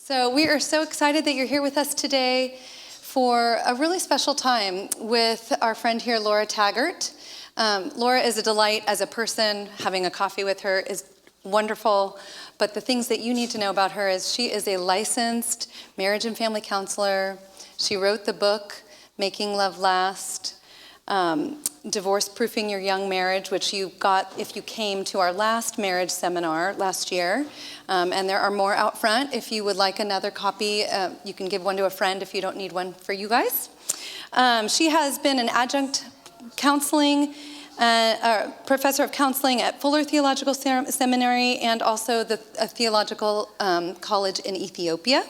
So we are so excited that you're here with us today for a really special time with our friend here, Laura Taggart. Laura is a delight as a person. Having a coffee with her is wonderful. But the things that you need to know about her is she is a licensed marriage and family counselor. She wrote the book, Making Love Last, Divorce Proofing Your Young Marriage, which you got if you came to our last marriage seminar last year. And there are more out front. If you would like another copy, you can give one to a friend if you don't need one for you guys. She has been an adjunct counseling, professor of counseling at Fuller Theological Seminary and also a theological college in Ethiopia.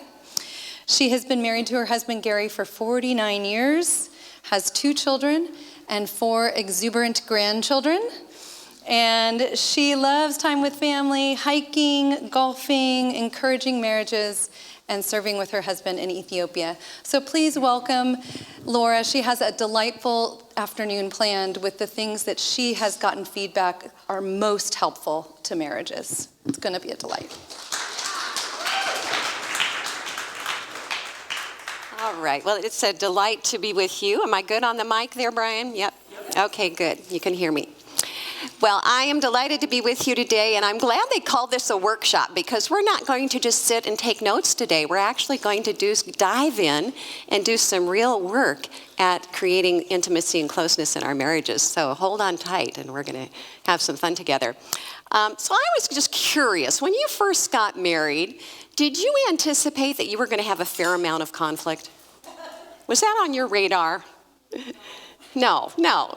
She has been married to her husband Gary for 49 years, has 2 children and 4 exuberant grandchildren. And she loves time with family, hiking, golfing, encouraging marriages, and serving with her husband in Ethiopia. So please welcome Laura. She has a delightful afternoon planned with the things that she has gotten feedback are most helpful to marriages. It's going to be a delight. All right. Well, it's a delight to be with you. Am I good on the mic there, Brian? Yep. Okay, good. You can hear me. Well, I am delighted to be with you today, and I'm glad they called this a workshop because we're not going to just sit and take notes today. We're actually going to dive in and do some real work at creating intimacy and closeness in our marriages. So hold on tight, and we're going to have some fun together. So I was just curious, when you first got married, did you anticipate that you were going to have a fair amount of conflict? Was that on your radar? No,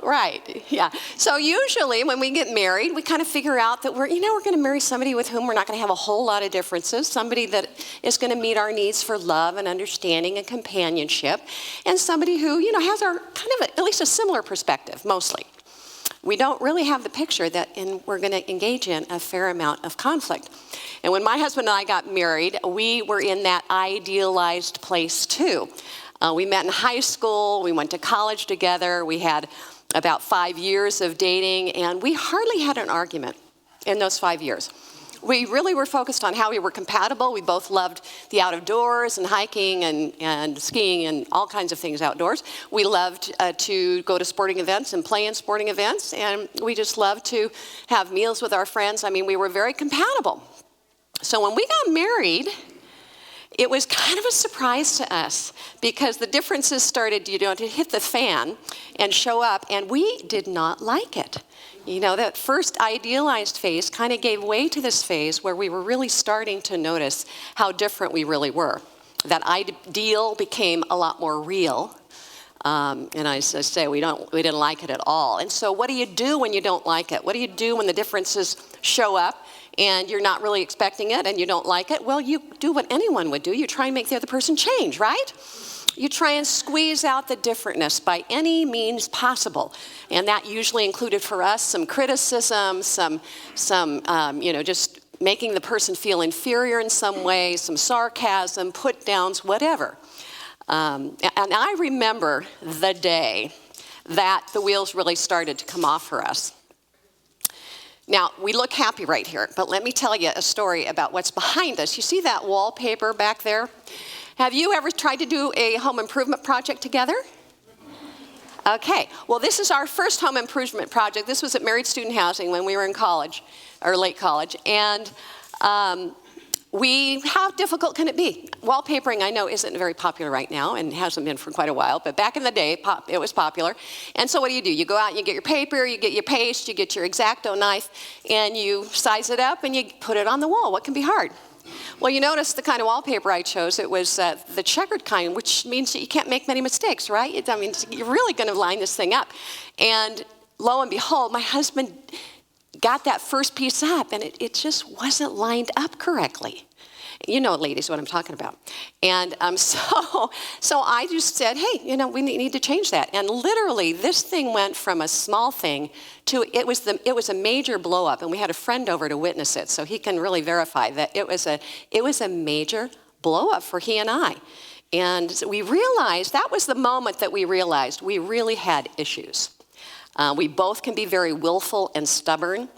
right, yeah. So usually when we get married, we kind of figure out that we're going to marry somebody with whom we're not going to have a whole lot of differences, somebody that is going to meet our needs for love and understanding and companionship, and somebody who, has our kind of at least a similar perspective, mostly. We don't really have the picture that we're going to engage in a fair amount of conflict. And when my husband and I got married, we were in that idealized place too. We met in high school, we went to college together, we had about 5 years of dating, and we hardly had an argument in those 5 years. We really were focused on how we were compatible. We both loved the outdoors and hiking and skiing and all kinds of things outdoors. We loved to go to sporting events and play in sporting events, and we just loved to have meals with our friends. I mean, we were very compatible. So when we got married, it was kind of a surprise to us because the differences started, to hit the fan and show up, and we did not like it. That first idealized phase kind of gave way to this phase where we were really starting to notice how different we really were. That ideal became a lot more real. And I say we didn't like it at all. And so what do you do when you don't like it? What do you do when the differences show up and you're not really expecting it and you don't like it? Well, you do what anyone would do. You try and make the other person change, right? You try and squeeze out the differentness by any means possible. And that usually included for us some criticism, some just making the person feel inferior in some way, some sarcasm, put downs, whatever. And I remember the day that the wheels really started to come off for us. Now, we look happy right here, but let me tell you a story about what's behind us. You see that wallpaper back there? Have you ever tried to do a home improvement project together? Okay, well, this is our first home improvement project. This was at Married Student Housing when we were in college, or late college, and how difficult can it be? Wallpapering, I know, isn't very popular right now and hasn't been for quite a while, but back in the day, it was popular. And so what do? You go out and you get your paper, you get your paste, you get your X-Acto knife, and you size it up and you put it on the wall. What can be hard? Well, you notice the kind of wallpaper I chose. It was the checkered kind, which means that you can't make many mistakes, right? I mean, you're really going to line this thing up. And lo and behold, my husband got that first piece up, and it just wasn't lined up correctly. You know, ladies, what I'm talking about. And so I just said, hey, we need to change that. And literally, this thing went from a small thing to it was a major blow up. And we had a friend over to witness it, so he can really verify that it was a major blow up for he and I. And so we realized that was the moment that we realized we really had issues. We both can be very willful and stubborn.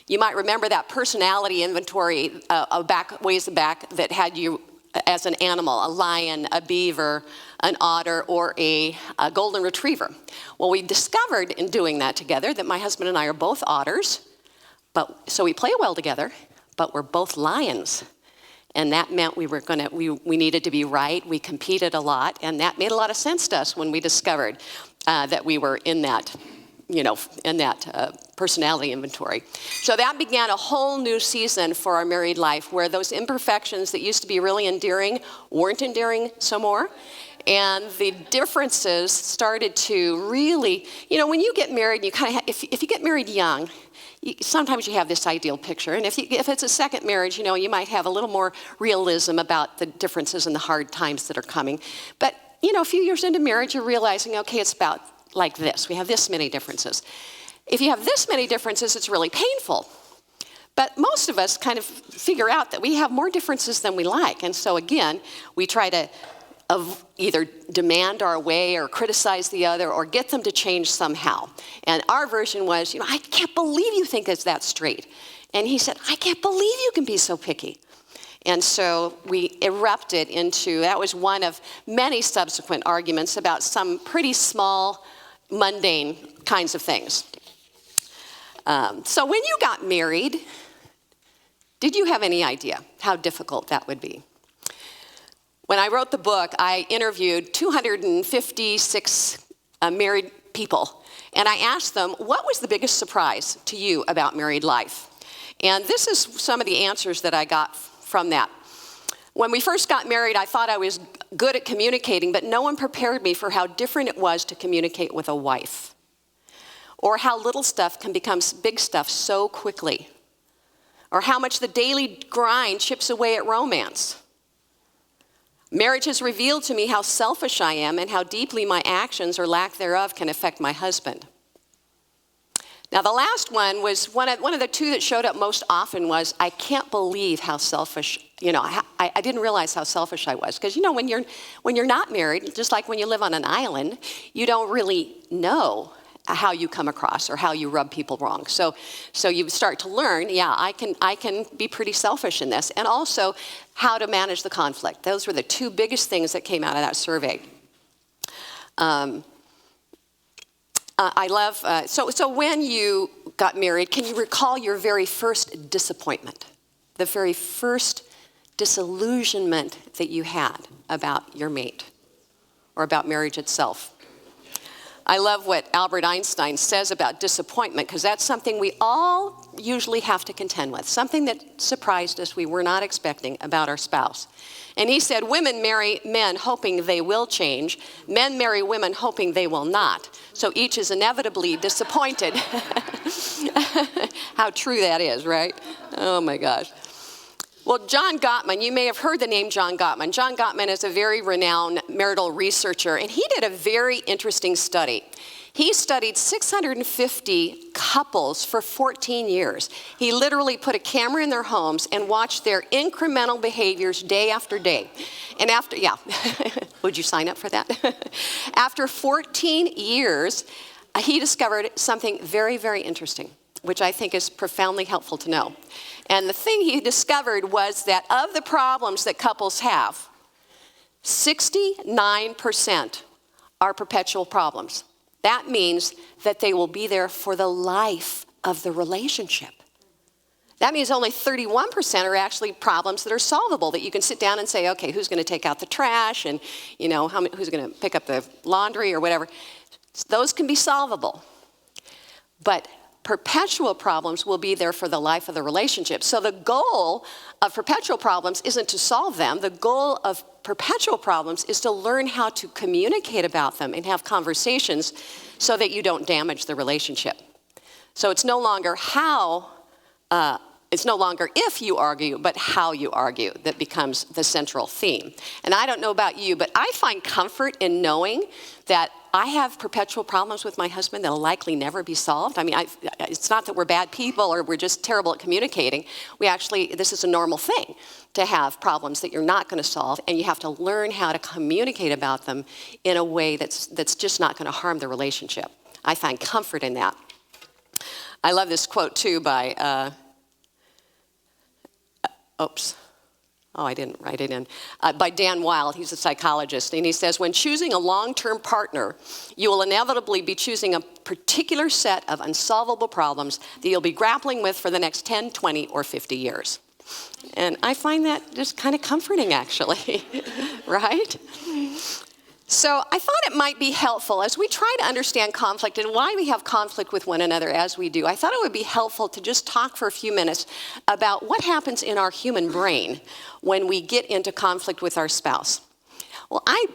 You might remember that personality inventory ways back that had you as an animal, a lion, a beaver, an otter, or a golden retriever. Well, we discovered in doing that together that my husband and I are both otters, so we play well together, but we're both lions. And that meant we needed to be right. We competed a lot, and that made a lot of sense to us when we discovered that we were in that personality inventory. So that began a whole new season for our married life, where those imperfections that used to be really endearing weren't endearing so more. And the differences started to really, when you get married, you kind of if you get married young, sometimes you have this ideal picture. And if it's a second marriage, you might have a little more realism about the differences and the hard times that are coming. But, a few years into marriage, you're realizing, okay, it's about like this. We have this many differences. If you have this many differences, it's really painful. But most of us kind of figure out that we have more differences than we like. And so again, we try to either demand our way or criticize the other or get them to change somehow. And our version was, I can't believe you think it's that straight. And he said, I can't believe you can be so picky. And so we erupted into, that was one of many subsequent arguments about some pretty small, mundane kinds of things. So when you got married, did you have any idea how difficult that would be? When I wrote the book, I interviewed 256 married people, and I asked them, what was the biggest surprise to you about married life? And this is some of the answers that I got from that. When we first got married, I thought I was good at communicating, but no one prepared me for how different it was to communicate with a wife, or how little stuff can become big stuff so quickly, or how much the daily grind chips away at romance. Marriage has revealed to me how selfish I am and how deeply my actions or lack thereof can affect my husband. Now, the last one was one of the two that showed up most often was, I can't believe how selfish, I didn't realize how selfish I was. Because, when you're not married, just like when you live on an island, you don't really know how you come across or how you rub people wrong. So you start to learn, I can be pretty selfish in this. And also how to manage the conflict. Those were the two biggest things that came out of that survey. I love, so when you got married, can you recall your very first disappointment? The very first disillusionment that you had about your mate or about marriage itself? I love what Albert Einstein says about disappointment, because that's something we all usually have to contend with, something that surprised us, we were not expecting about our spouse. And he said, women marry men hoping they will change. Men marry women hoping they will not. So each is inevitably disappointed. How true that is, right? Oh my gosh. Well, John Gottman, you may have heard the name John Gottman. John Gottman is a very renowned marital researcher, and he did a very interesting study. He studied 650 couples for 14 years. He literally put a camera in their homes and watched their incremental behaviors day after day. And would you sign up for that? After 14 years, he discovered something very, very interesting, which I think is profoundly helpful to know. And the thing he discovered was that of the problems that couples have, 69% are perpetual problems. That means that they will be there for the life of the relationship. That means only 31% are actually problems that are solvable, that you can sit down and say, okay, who's going to take out the trash, and who's going to pick up the laundry or whatever. Those can be solvable. But perpetual problems will be there for the life of the relationship. So the goal of perpetual problems isn't to solve them. The goal of perpetual problems is to learn how to communicate about them and have conversations so that you don't damage the relationship. So it's no longer if you argue, but how you argue that becomes the central theme. And I don't know about you, but I find comfort in knowing that I have perpetual problems with my husband that will likely never be solved. I mean, it's not that we're bad people or we're just terrible at communicating. This is a normal thing to have problems that you're not going to solve, and you have to learn how to communicate about them in a way that's just not going to harm the relationship. I find comfort in that. I love this quote, too, by, Oh, I didn't write it in. By Dan Wild, he's a psychologist, and he says, when choosing a long-term partner, you will inevitably be choosing a particular set of unsolvable problems that you'll be grappling with for the next 10, 20, or 50 years. And I find that just kind of comforting, actually, right? So I thought it might be helpful as we try to understand conflict and why we have conflict with one another as we do. I thought it would be helpful to just talk for a few minutes about what happens in our human brain when we get into conflict with our spouse. Well, I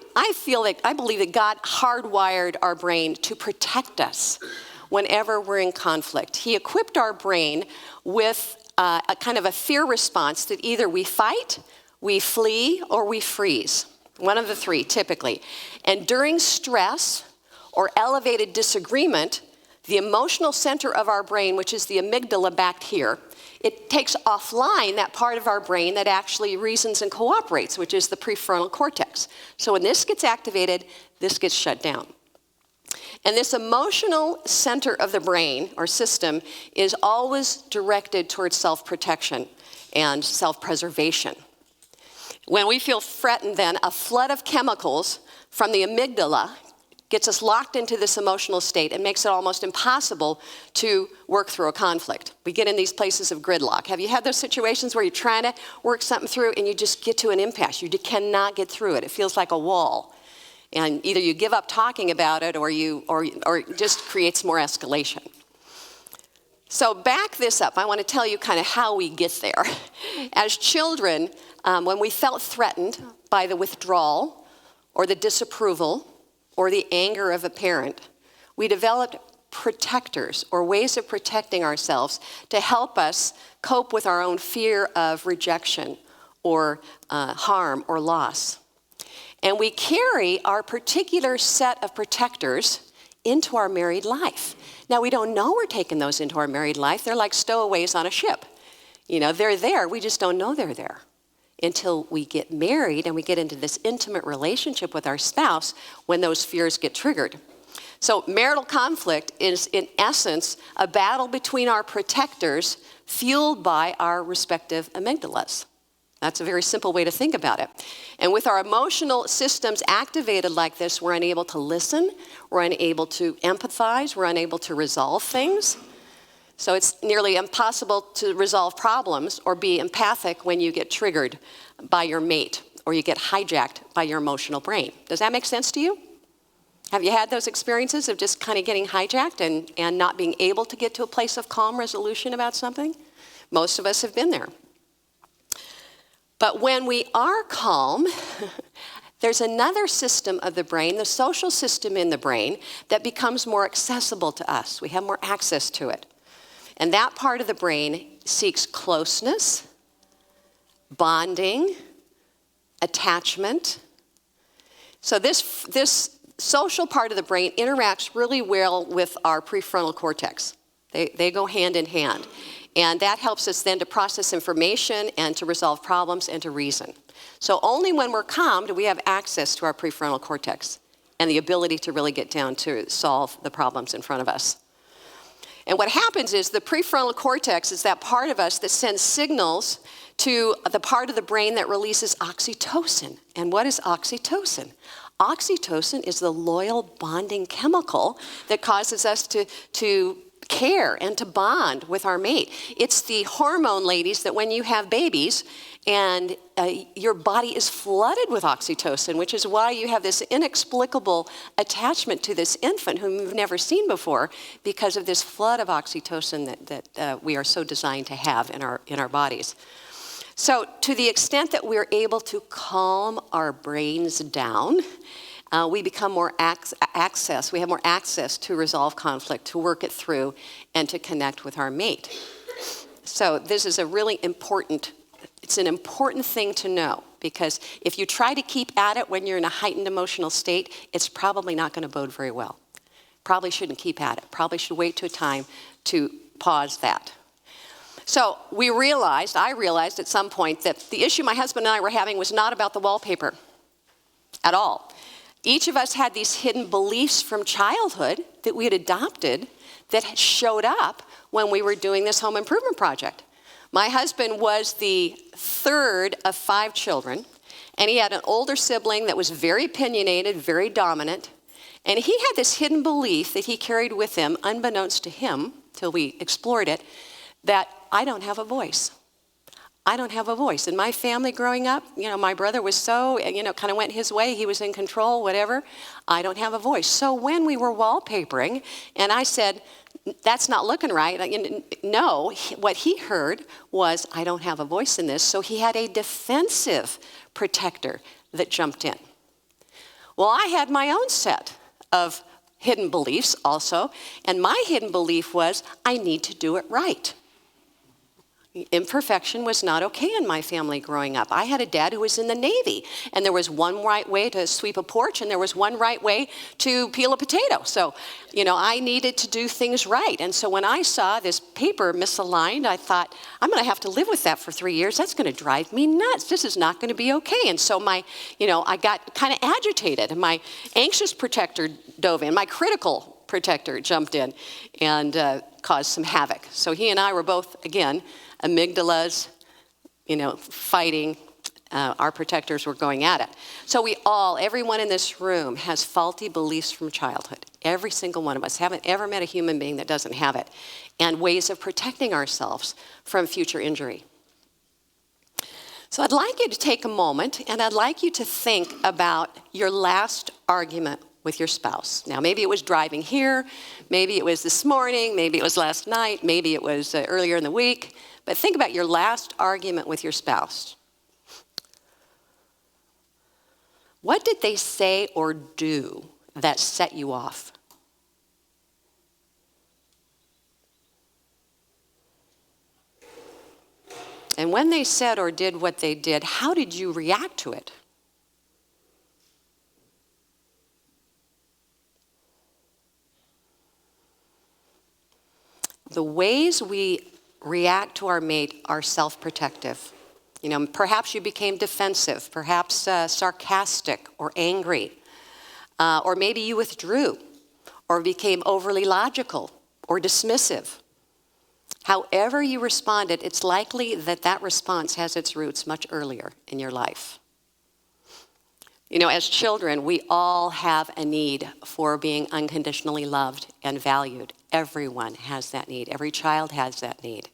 believe that God hardwired our brain to protect us whenever we're in conflict. He equipped our brain with a kind of a fear response that either we fight, we flee, or we freeze. One of the three, typically. And during stress or elevated disagreement, the emotional center of our brain, which is the amygdala back here, it takes offline that part of our brain that actually reasons and cooperates, which is the prefrontal cortex. So when this gets activated, this gets shut down. And this emotional center of the brain, or system, is always directed towards self-protection and self-preservation. When we feel threatened, then, a flood of chemicals from the amygdala gets us locked into this emotional state and makes it almost impossible to work through a conflict. We get in these places of gridlock. Have you had those situations where you're trying to work something through and you just get to an impasse? You cannot get through it. It feels like a wall. And either you give up talking about it or it just creates more escalation. So back this up. I want to tell you kind of how we get there. As children, when we felt threatened by the withdrawal or the disapproval or the anger of a parent, we developed protectors or ways of protecting ourselves to help us cope with our own fear of rejection or harm or loss. And we carry our particular set of protectors into our married life. Now, we don't know we're taking those into our married life. They're like stowaways on a ship. You know, they're there. We just don't know they're there until we get married and we get into this intimate relationship with our spouse when those fears get triggered. So marital conflict is, in essence, a battle between our protectors fueled by our respective amygdalas. That's a very simple way to think about it. And with our emotional systems activated like this, we're unable to listen, we're unable to empathize, we're unable to resolve things. So it's nearly impossible to resolve problems or be empathic when you get triggered by your mate or you get hijacked by your emotional brain. Does that make sense to you? Have you had those experiences of just kind of getting hijacked and not being able to get to a place of calm resolution about something? Most of us have been there. But when we are calm, there's another system of the brain, the social system in the brain, that becomes more accessible to us. We have more access to it. And that part of the brain seeks closeness, bonding, attachment. So this social part of the brain interacts really well with our prefrontal cortex. They go hand in hand. And that helps us then to process information and to resolve problems and to reason. So only when we're calm do we have access to our prefrontal cortex and the ability to really get down to solve the problems in front of us. And what happens is the prefrontal cortex is that part of us that sends signals to the part of the brain that releases oxytocin. And what is oxytocin? Oxytocin is the loyal bonding chemical that causes us to care and to bond with our mate. It's the hormone, ladies, that when you have babies and your body is flooded with oxytocin, which is why you have this inexplicable attachment to this infant whom you've never seen before because of this flood of oxytocin that we are so designed to have in our bodies. So to the extent that we're able to calm our brains down, we become more we have more access to resolve conflict, to work it through, and to connect with our mate. So this is it's an important thing to know, because if you try to keep at it when you're in a heightened emotional state, it's probably not going to bode very well. Probably shouldn't keep at it. Probably should wait to a time to pause that. So I realized at some point that the issue my husband and I were having was not about the wallpaper at all. Each of us had these hidden beliefs from childhood that we had adopted that showed up when we were doing this home improvement project. My husband was the third of 5 children, and he had an older sibling that was very opinionated, very dominant, and he had this hidden belief that he carried with him, unbeknownst to him, till we explored it, that I don't have a voice. I don't have a voice. In my family growing up, my brother was so, kind of went his way. He was in control, whatever. I don't have a voice. So when we were wallpapering, and I said, that's not looking right. No, what he heard was, I don't have a voice in this. So he had a defensive protector that jumped in. Well, I had my own set of hidden beliefs also. And my hidden belief was, I need to do it right. Imperfection was not okay in my family growing up. I had a dad who was in the Navy, and there was one right way to sweep a porch, and there was one right way to peel a potato. So, I needed to do things right. And so when I saw this paper misaligned, I thought, I'm going to have to live with that for 3 years. That's going to drive me nuts. This is not going to be okay. And so I got kind of agitated. My anxious protector dove in. My critical protector jumped in and caused some havoc. So he and I were both, again, amygdalas, fighting. Our protectors were going at it. So everyone in this room has faulty beliefs from childhood. Every single one of us. Haven't ever met a human being that doesn't have it. And ways of protecting ourselves from future injury. So I'd like you to take a moment, and I'd like you to think about your last argument with your spouse. Now, maybe it was driving here, maybe it was this morning, maybe it was last night, maybe it was earlier in the week. But think about your last argument with your spouse. What did they say or do that set you off? And when they said or did what they did, how did you react to it? The ways we react to our mate are self-protective. Perhaps you became defensive, perhaps sarcastic or angry, or maybe you withdrew or became overly logical or dismissive. However you responded, it's likely that response has its roots much earlier in your life. As children, we all have a need for being unconditionally loved and valued. Everyone has that need. Every child has that need.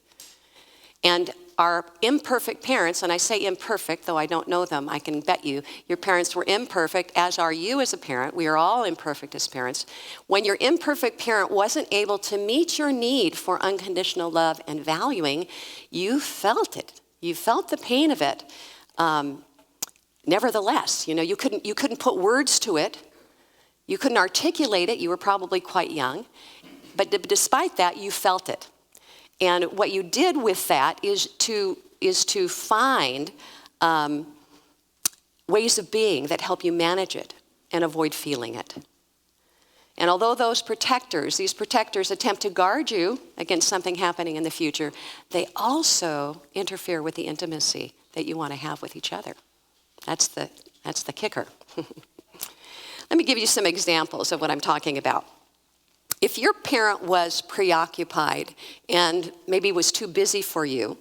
And our imperfect parents, and I say imperfect, though I don't know them, I can bet you, your parents were imperfect, as are you as a parent. We are all imperfect as parents. When your imperfect parent wasn't able to meet your need for unconditional love and valuing, you felt it. You felt the pain of it. Nevertheless, you couldn't put words to it. You couldn't articulate it. You were probably quite young. But despite that, you felt it. And what you did with that is to find ways of being that help you manage it and avoid feeling it. And although these protectors attempt to guard you against something happening in the future, they also interfere with the intimacy that you want to have with each other. That's the kicker. Let me give you some examples of what I'm talking about. If your parent was preoccupied and maybe was too busy for you,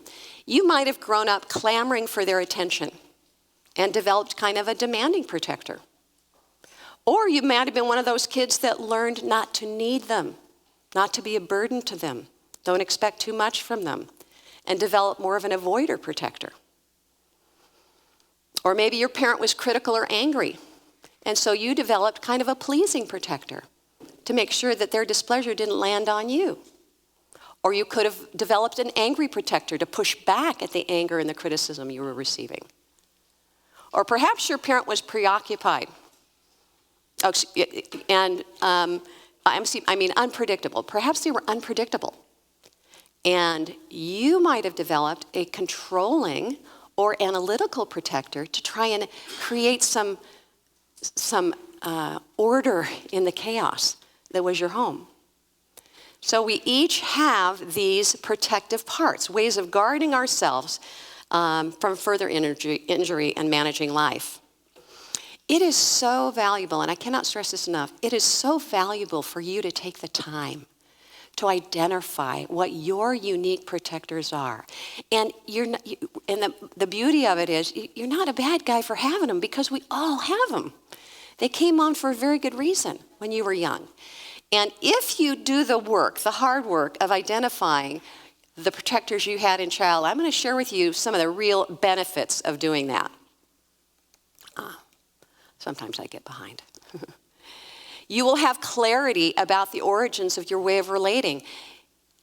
you might have grown up clamoring for their attention and developed kind of a demanding protector. Or you might have been one of those kids that learned not to need them, not to be a burden to them, don't expect too much from them, and develop more of an avoider protector. Or maybe your parent was critical or angry, and so you developed kind of a pleasing protector to make sure that their displeasure didn't land on you. Or you could have developed an angry protector to push back at the anger and the criticism you were receiving. Or perhaps your parent was preoccupied. Unpredictable. Perhaps they were unpredictable. And you might have developed a controlling or analytical protector to try and create some order in the chaos that was your home. So we each have these protective parts, ways of guarding ourselves from further injury and managing life. It is so valuable, and I cannot stress this enough, it is so valuable for you to take the time to identify what your unique protectors are. And the beauty of it is you're not a bad guy for having them, because we all have them. They came on for a very good reason when you were young. And if you do the work, the hard work of identifying the protectors you had in childhood, I'm going to share with you some of the real benefits of doing that. Sometimes I get behind. You will have clarity about the origins of your way of relating.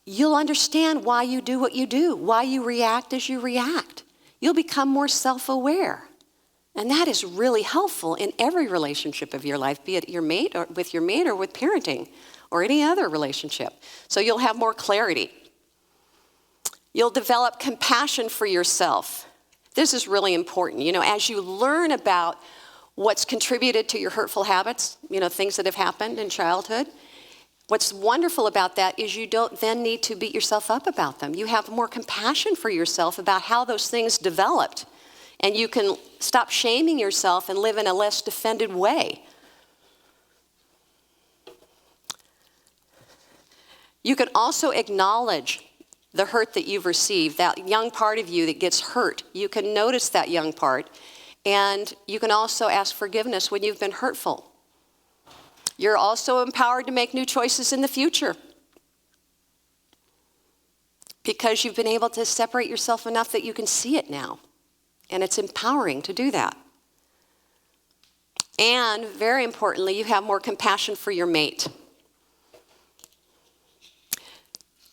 You'll understand why you do what you do, why you react as you react. You'll become more self-aware. And that is really helpful in every relationship of your life, be it your mate or with parenting or any other relationship. So you'll have more clarity. You'll develop compassion for yourself. This is really important. As you learn about what's contributed to your hurtful habits, things that have happened in childhood, what's wonderful about that is you don't then need to beat yourself up about them. You have more compassion for yourself about how those things developed. And you can stop shaming yourself and live in a less defended way. You can also acknowledge the hurt that you've received, that young part of you that gets hurt. You can notice that young part, and you can also ask forgiveness when you've been hurtful. You're also empowered to make new choices in the future because you've been able to separate yourself enough that you can see it now. And it's empowering to do that. And very importantly, you have more compassion for your mate.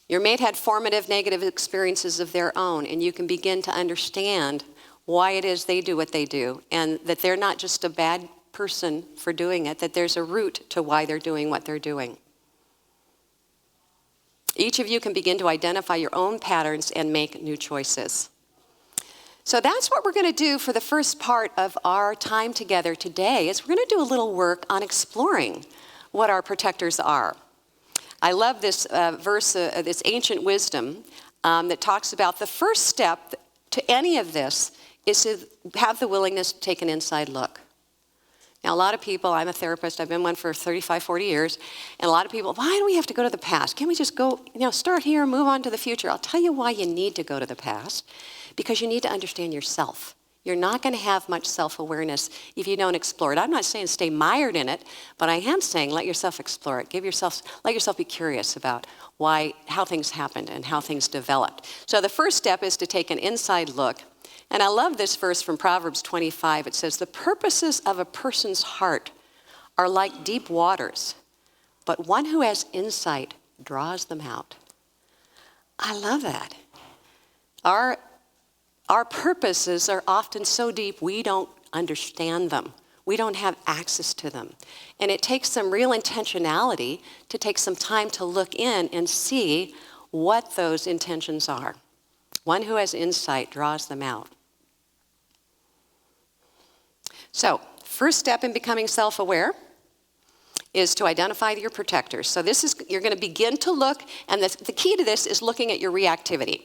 Your mate had formative negative experiences of their own, and you can begin to understand why it is they do what they do, and that they're not just a bad person for doing it, that there's a root to why they're doing what they're doing. Each of you can begin to identify your own patterns and make new choices. So that's what we're going to do for the first part of our time together today, is we're going to do a little work on exploring what our protectors are. I love this verse, this ancient wisdom that talks about the first step to any of this is to have the willingness to take an inside look. Now, a lot of people, I'm a therapist, I've been one for 35, 40 years, and a lot of people, why do we have to go to the past? Can't we just go, start here and move on to the future? I'll tell you why you need to go to the past. Because you need to understand yourself. You're not going to have much self-awareness if you don't explore it. I'm not saying stay mired in it, but I am saying let yourself explore it. Let yourself be curious about how things happened and how things developed. So the first step is to take an inside look. And I love this verse from Proverbs 25. It says, "The purposes of a person's heart are like deep waters, but one who has insight draws them out." I love that. Our purposes are often so deep we don't understand them. We don't have access to them. And it takes some real intentionality to take some time to look in and see what those intentions are. One who has insight draws them out. So, first step in becoming self-aware is to identify your protectors. So you're going to begin to look, and the key to this is looking at your reactivity.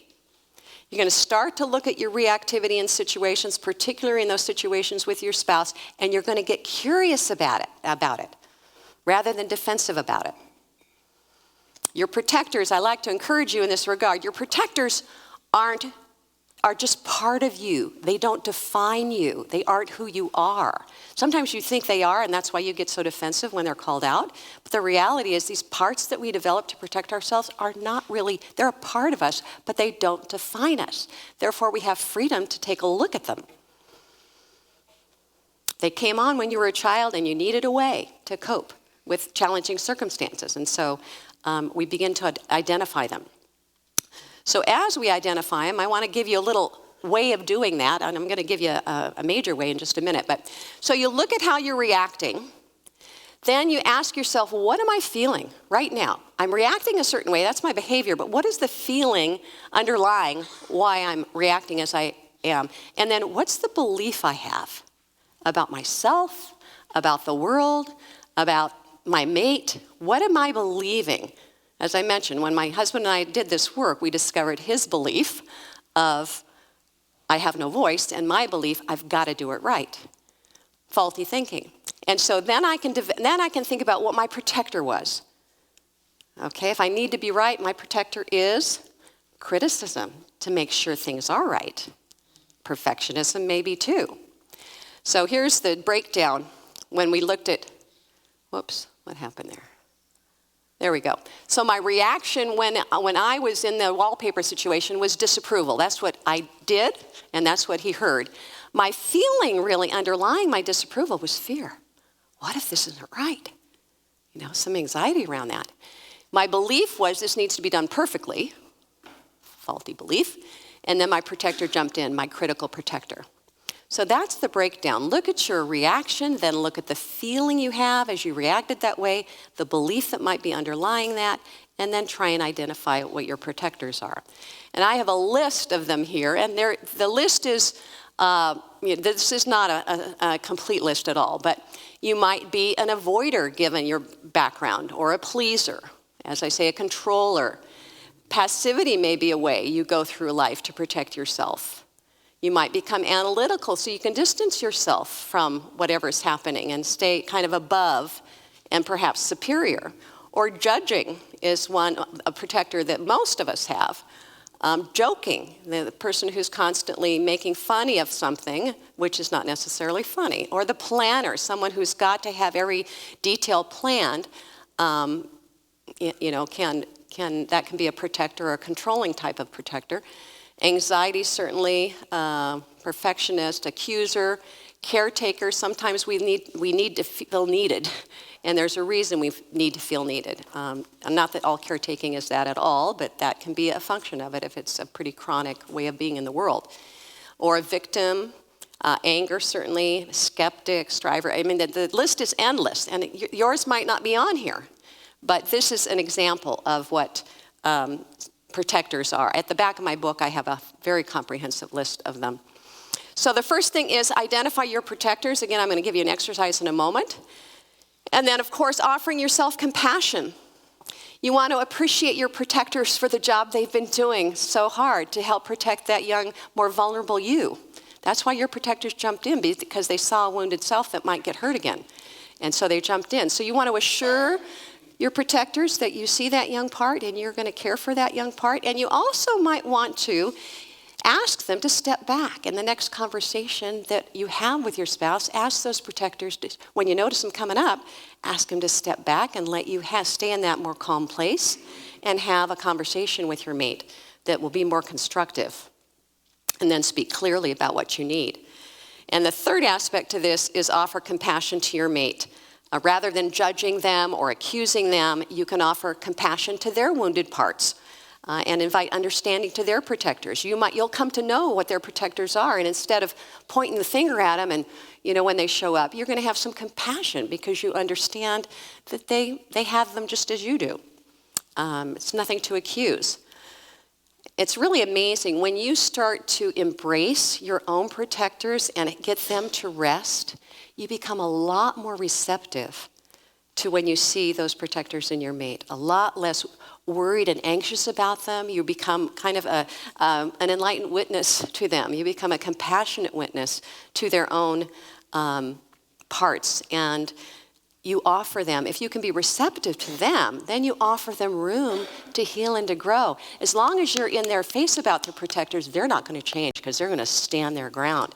You're going to start to look at your reactivity in situations, particularly in those situations with your spouse, and you're going to get curious about it, rather than defensive about it. Your protectors, I like to encourage you in this regard, your protectors are just part of you. They don't define you. They aren't who you are. Sometimes you think they are, and that's why you get so defensive when they're called out. But the reality is these parts that we develop to protect ourselves are not really, they're a part of us, but they don't define us. Therefore, we have freedom to take a look at them. They came on when you were a child and you needed a way to cope with challenging circumstances. And so we begin to identify them. So as we identify them, I want to give you a little way of doing that, and I'm going to give you a major way in just a minute. So you look at how you're reacting, then you ask yourself, what am I feeling right now? I'm reacting a certain way, that's my behavior, but what is the feeling underlying why I'm reacting as I am? And then what's the belief I have about myself, about the world, about my mate? What am I believing? As I mentioned, when my husband and I did this work, we discovered his belief of, I have no voice, and my belief, I've got to do it right. Faulty thinking. And so then I can think about what my protector was. Okay, if I need to be right, my protector is criticism to make sure things are right. Perfectionism maybe too. So here's the breakdown when we looked at, whoops, what happened there? There we go. So my reaction when I was in the wallpaper situation was disapproval. That's what I did, and that's what he heard. My feeling really underlying my disapproval was fear. What if this isn't right? Some anxiety around that. My belief was this needs to be done perfectly. Faulty belief. And then my protector jumped in, my critical protector. So that's the breakdown. Look at your reaction, then look at the feeling you have as you reacted that way, the belief that might be underlying that, and then try and identify what your protectors are. And I have a list of them here, and the list is, this is not a complete list at all, but you might be an avoider given your background, or a pleaser, as I say, a controller. Passivity may be a way you go through life to protect yourself. You might become analytical so you can distance yourself from whatever is happening and stay kind of above and perhaps superior. Or judging is a protector that most of us have. Joking, the person who's constantly making fun of something, which is not necessarily funny. Or the planner, someone who's got to have every detail planned, that can be a protector or a controlling type of protector. Anxiety, certainly, perfectionist, accuser, caretaker. Sometimes we need to feel needed, and there's a reason we need to feel needed. Not that all caretaking is that at all, but that can be a function of it if it's a pretty chronic way of being in the world. Or a victim, anger, certainly, skeptic, striver. I mean, the list is endless, and yours might not be on here, but this is an example of what protectors are. At the back of my book, I have a very comprehensive list of them. So the first thing is identify your protectors. Again, I'm going to give you an exercise in a moment. And then, of course, offering yourself compassion. You want to appreciate your protectors for the job they've been doing so hard to help protect that young, more vulnerable you. That's why your protectors jumped in, because they saw a wounded self that might get hurt again. And so they jumped in. So you want to assure your protectors that you see that young part and you're going to care for that young part. And you also might want to ask them to step back. In the next conversation that you have with your spouse, ask those protectors, when you notice them coming up, ask them to step back and let you stay in that more calm place and have a conversation with your mate that will be more constructive. And then speak clearly about what you need. And the third aspect to this is offer compassion to your mate. Rather than judging them or accusing them, you can offer compassion to their wounded parts and invite understanding to their protectors. You'll come to know what their protectors are, and instead of pointing the finger at them and when they show up, you're going to have some compassion because you understand that they have them just as you do. It's nothing to accuse. It's really amazing when you start to embrace your own protectors and get them to rest. You become a lot more receptive to when you see those protectors in your mate, a lot less worried and anxious about them. You become kind of an enlightened witness to them. You become a compassionate witness to their own parts. And you offer them, if you can be receptive to them, then you offer them room to heal and to grow. As long as you're in their face about their protectors, they're not going to change because they're going to stand their ground.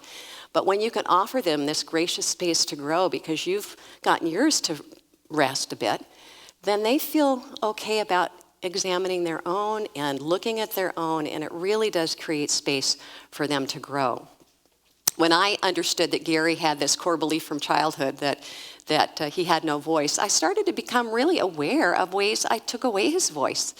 But when you can offer them this gracious space to grow because you've gotten yours to rest a bit, then they feel okay about examining their own and looking at their own, and it really does create space for them to grow. When I understood that Gary had this core belief from childhood that he had no voice, I started to become really aware of ways I took away his voice,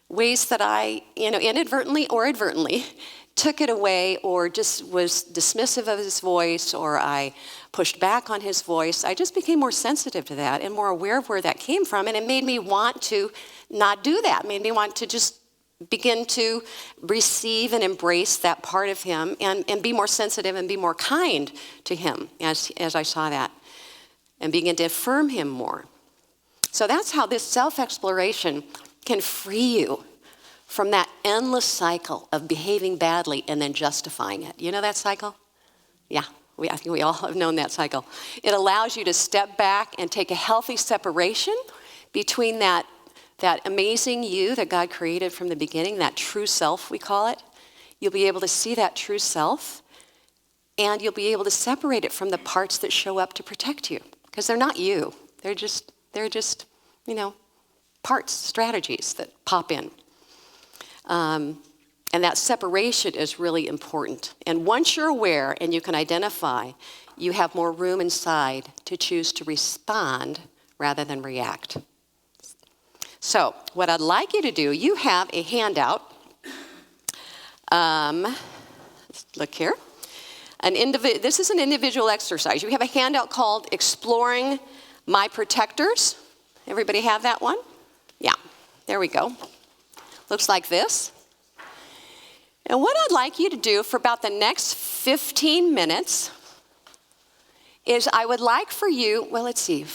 ways that I, inadvertently or advertently, took it away or just was dismissive of his voice, or I pushed back on his voice. I just became more sensitive to that and more aware of where that came from, and it made me want to not do that. It made me want to just begin to receive and embrace that part of him and be more sensitive and be more kind to him as I saw that, and begin to affirm him more. So that's how this self-exploration can free you from that endless cycle of behaving badly and then justifying it. You know that cycle? Yeah, I think we all have known that cycle. It allows you to step back and take a healthy separation between that that amazing you that God created from the beginning, that true self we call it, you'll be able to see that true self, and you'll be able to separate it from the parts that show up to protect you, because they're not you. They're just parts, strategies that pop in. And that separation is really important. And once you're aware and you can identify, you have more room inside to choose to respond rather than react. So what I'd like you to do, you have a handout. Look here. This is an individual exercise. You have a handout called Exploring My Protectors. Everybody have that one? Yeah, there we go. Looks like this. And what I'd like you to do for about the next 15 minutes is I would like for you, well, let's see,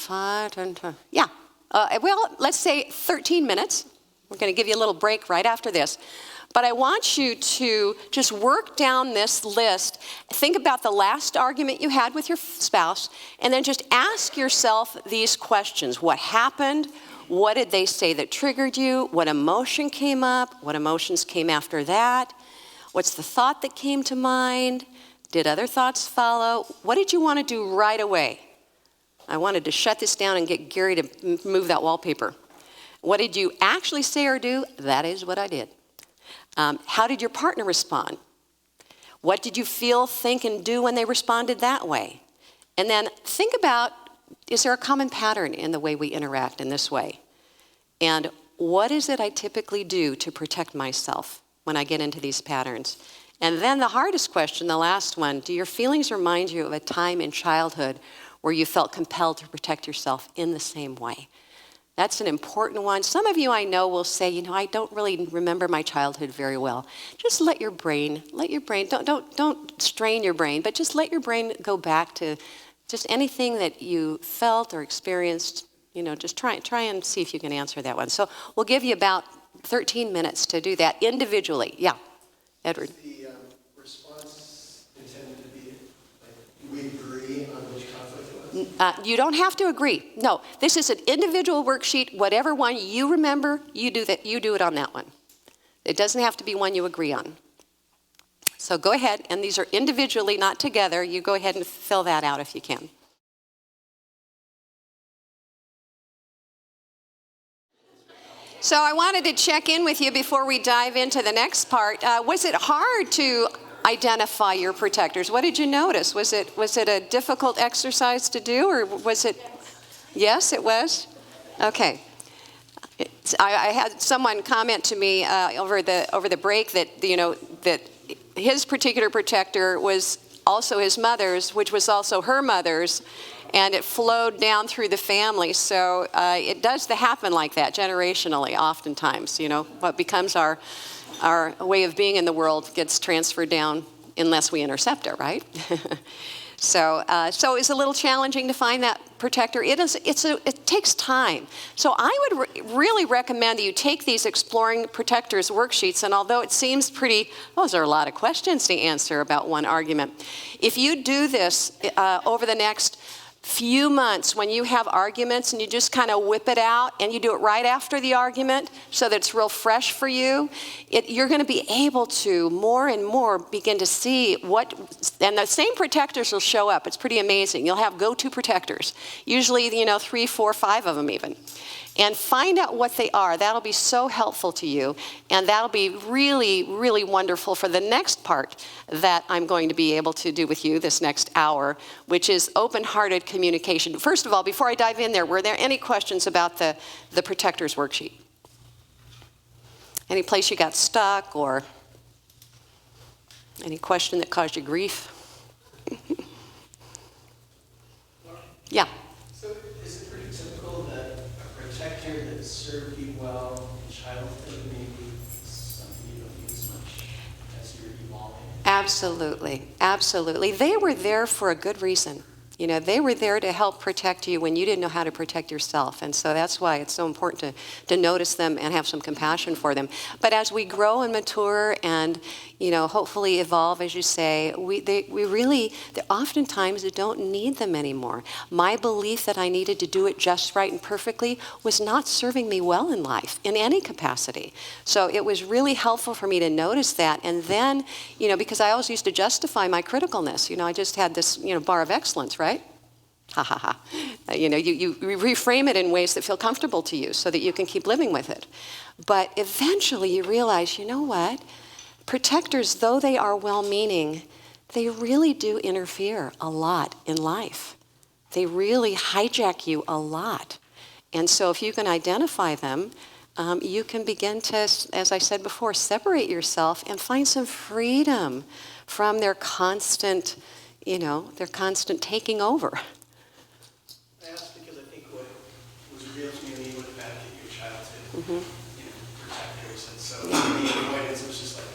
let's say 13 minutes. We're going to give you a little break right after this. But I want you to just work down this list. Think about the last argument you had with your spouse, and then just ask yourself these questions. What happened? What did they say that triggered you? What emotion came up? What emotions came after that? What's the thought that came to mind? Did other thoughts follow? What did you want to do right away? I wanted to shut this down and get Gary to move that wallpaper. What did you actually say or do? That is what I did. How did your partner respond? What did you feel, think, and do when they responded that way? And then think about, is there a common pattern in the way we interact in this way? And what is it I typically do to protect myself when I get into these patterns? And then the hardest question, the last one, do your feelings remind you of a time in childhood where you felt compelled to protect yourself in the same way? That's an important one. Some of you I know will say, I don't really remember my childhood very well. Just let your brain, don't strain your brain, but just let your brain go back to just anything that you felt or experienced. Just try and see if you can answer that one. So we'll give you about 13 minutes to do that individually. Yeah, Edward. Is the response intended to be we agree on which conflict it was? You don't have to agree. No, this is an individual worksheet. Whatever one you remember, you do it on that one. It doesn't have to be one you agree on. So go ahead, and these are individually, not together. You go ahead and fill that out if you can. So I wanted to check in with you before we dive into the next part. Was it hard to identify your protectors? What did you notice? Was it a difficult exercise to do, or was it? Yes, it was. Okay. I had someone comment to me over the break that that his particular protector was also his mother's, which was also her mother's. And it flowed down through the family. So it does happen like that generationally oftentimes. What becomes our way of being in the world gets transferred down unless we intercept it, right? So it's a little challenging to find that protector. It takes time. So I would really recommend that you take these Exploring Protectors worksheets, and although it seems those are a lot of questions to answer about one argument. If you do this over the next few months, when you have arguments and you just kind of whip it out and you do it right after the argument so that it's real fresh for you, you're going to be able to more and more begin to see and the same protectors will show up. It's pretty amazing. You'll have go-to protectors, usually 3, 4, 5 of them even. And find out what they are. That'll be so helpful to you, and that'll be really, really wonderful for the next part that I'm going to be able to do with you this next hour, which is open-hearted communication. First of all, before I dive in there, were there any questions about the Protectors worksheet? Any place you got stuck, or any question that caused you grief? Yeah. So is it pretty typical that a protector that served you well in childhood may be something you don't use much as you're evolving? Absolutely, absolutely. They were there for a good reason. You know, they were there to help protect you when you didn't know how to protect yourself. And so that's why it's so important to notice them and have some compassion for them. But as we grow and mature and, you know, hopefully evolve, as you say, oftentimes don't need them anymore. My belief that I needed to do it just right and perfectly was not serving me well in life in any capacity. So it was really helpful for me to notice that. And then, you know, because I always used to justify my criticalness, you know, I just had this, you know, bar of excellence, right? Ha ha ha. You know, you reframe it in ways that feel comfortable to you so that you can keep living with it. But eventually you realize, you know what? Protectors, though they are well-meaning, they really do interfere a lot in life. They really hijack you a lot. And so if you can identify them, you can begin to, as I said before, separate yourself and find some freedom from their constant, you know, their constant taking over. I asked because I think what was real to me when you look back at your childhood, Mm-hmm. you know, protectors, and so the avoidance was just like,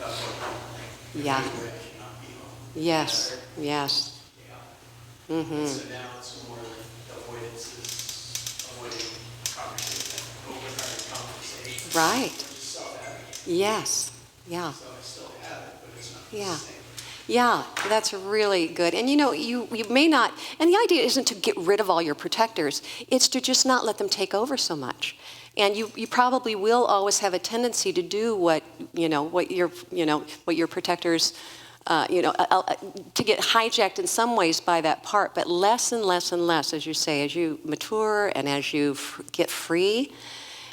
Yeah. I cannot be home. Yes, yes. Yeah. Mm-hmm. So now it's more like the avoidance is avoiding conversation, open-hearted conversation. Right. Which is self-evident. Yes. Yeah. So I still have it, but it's not Yeah. the same. Yeah, that's really good. And you know, you may not, and the idea isn't to get rid of all your protectors, it's to just not let them take over so much. And you probably will always have a tendency to do what your protectors, to get hijacked in some ways by that part, but less and less and less, as you say, as you mature and as you get free,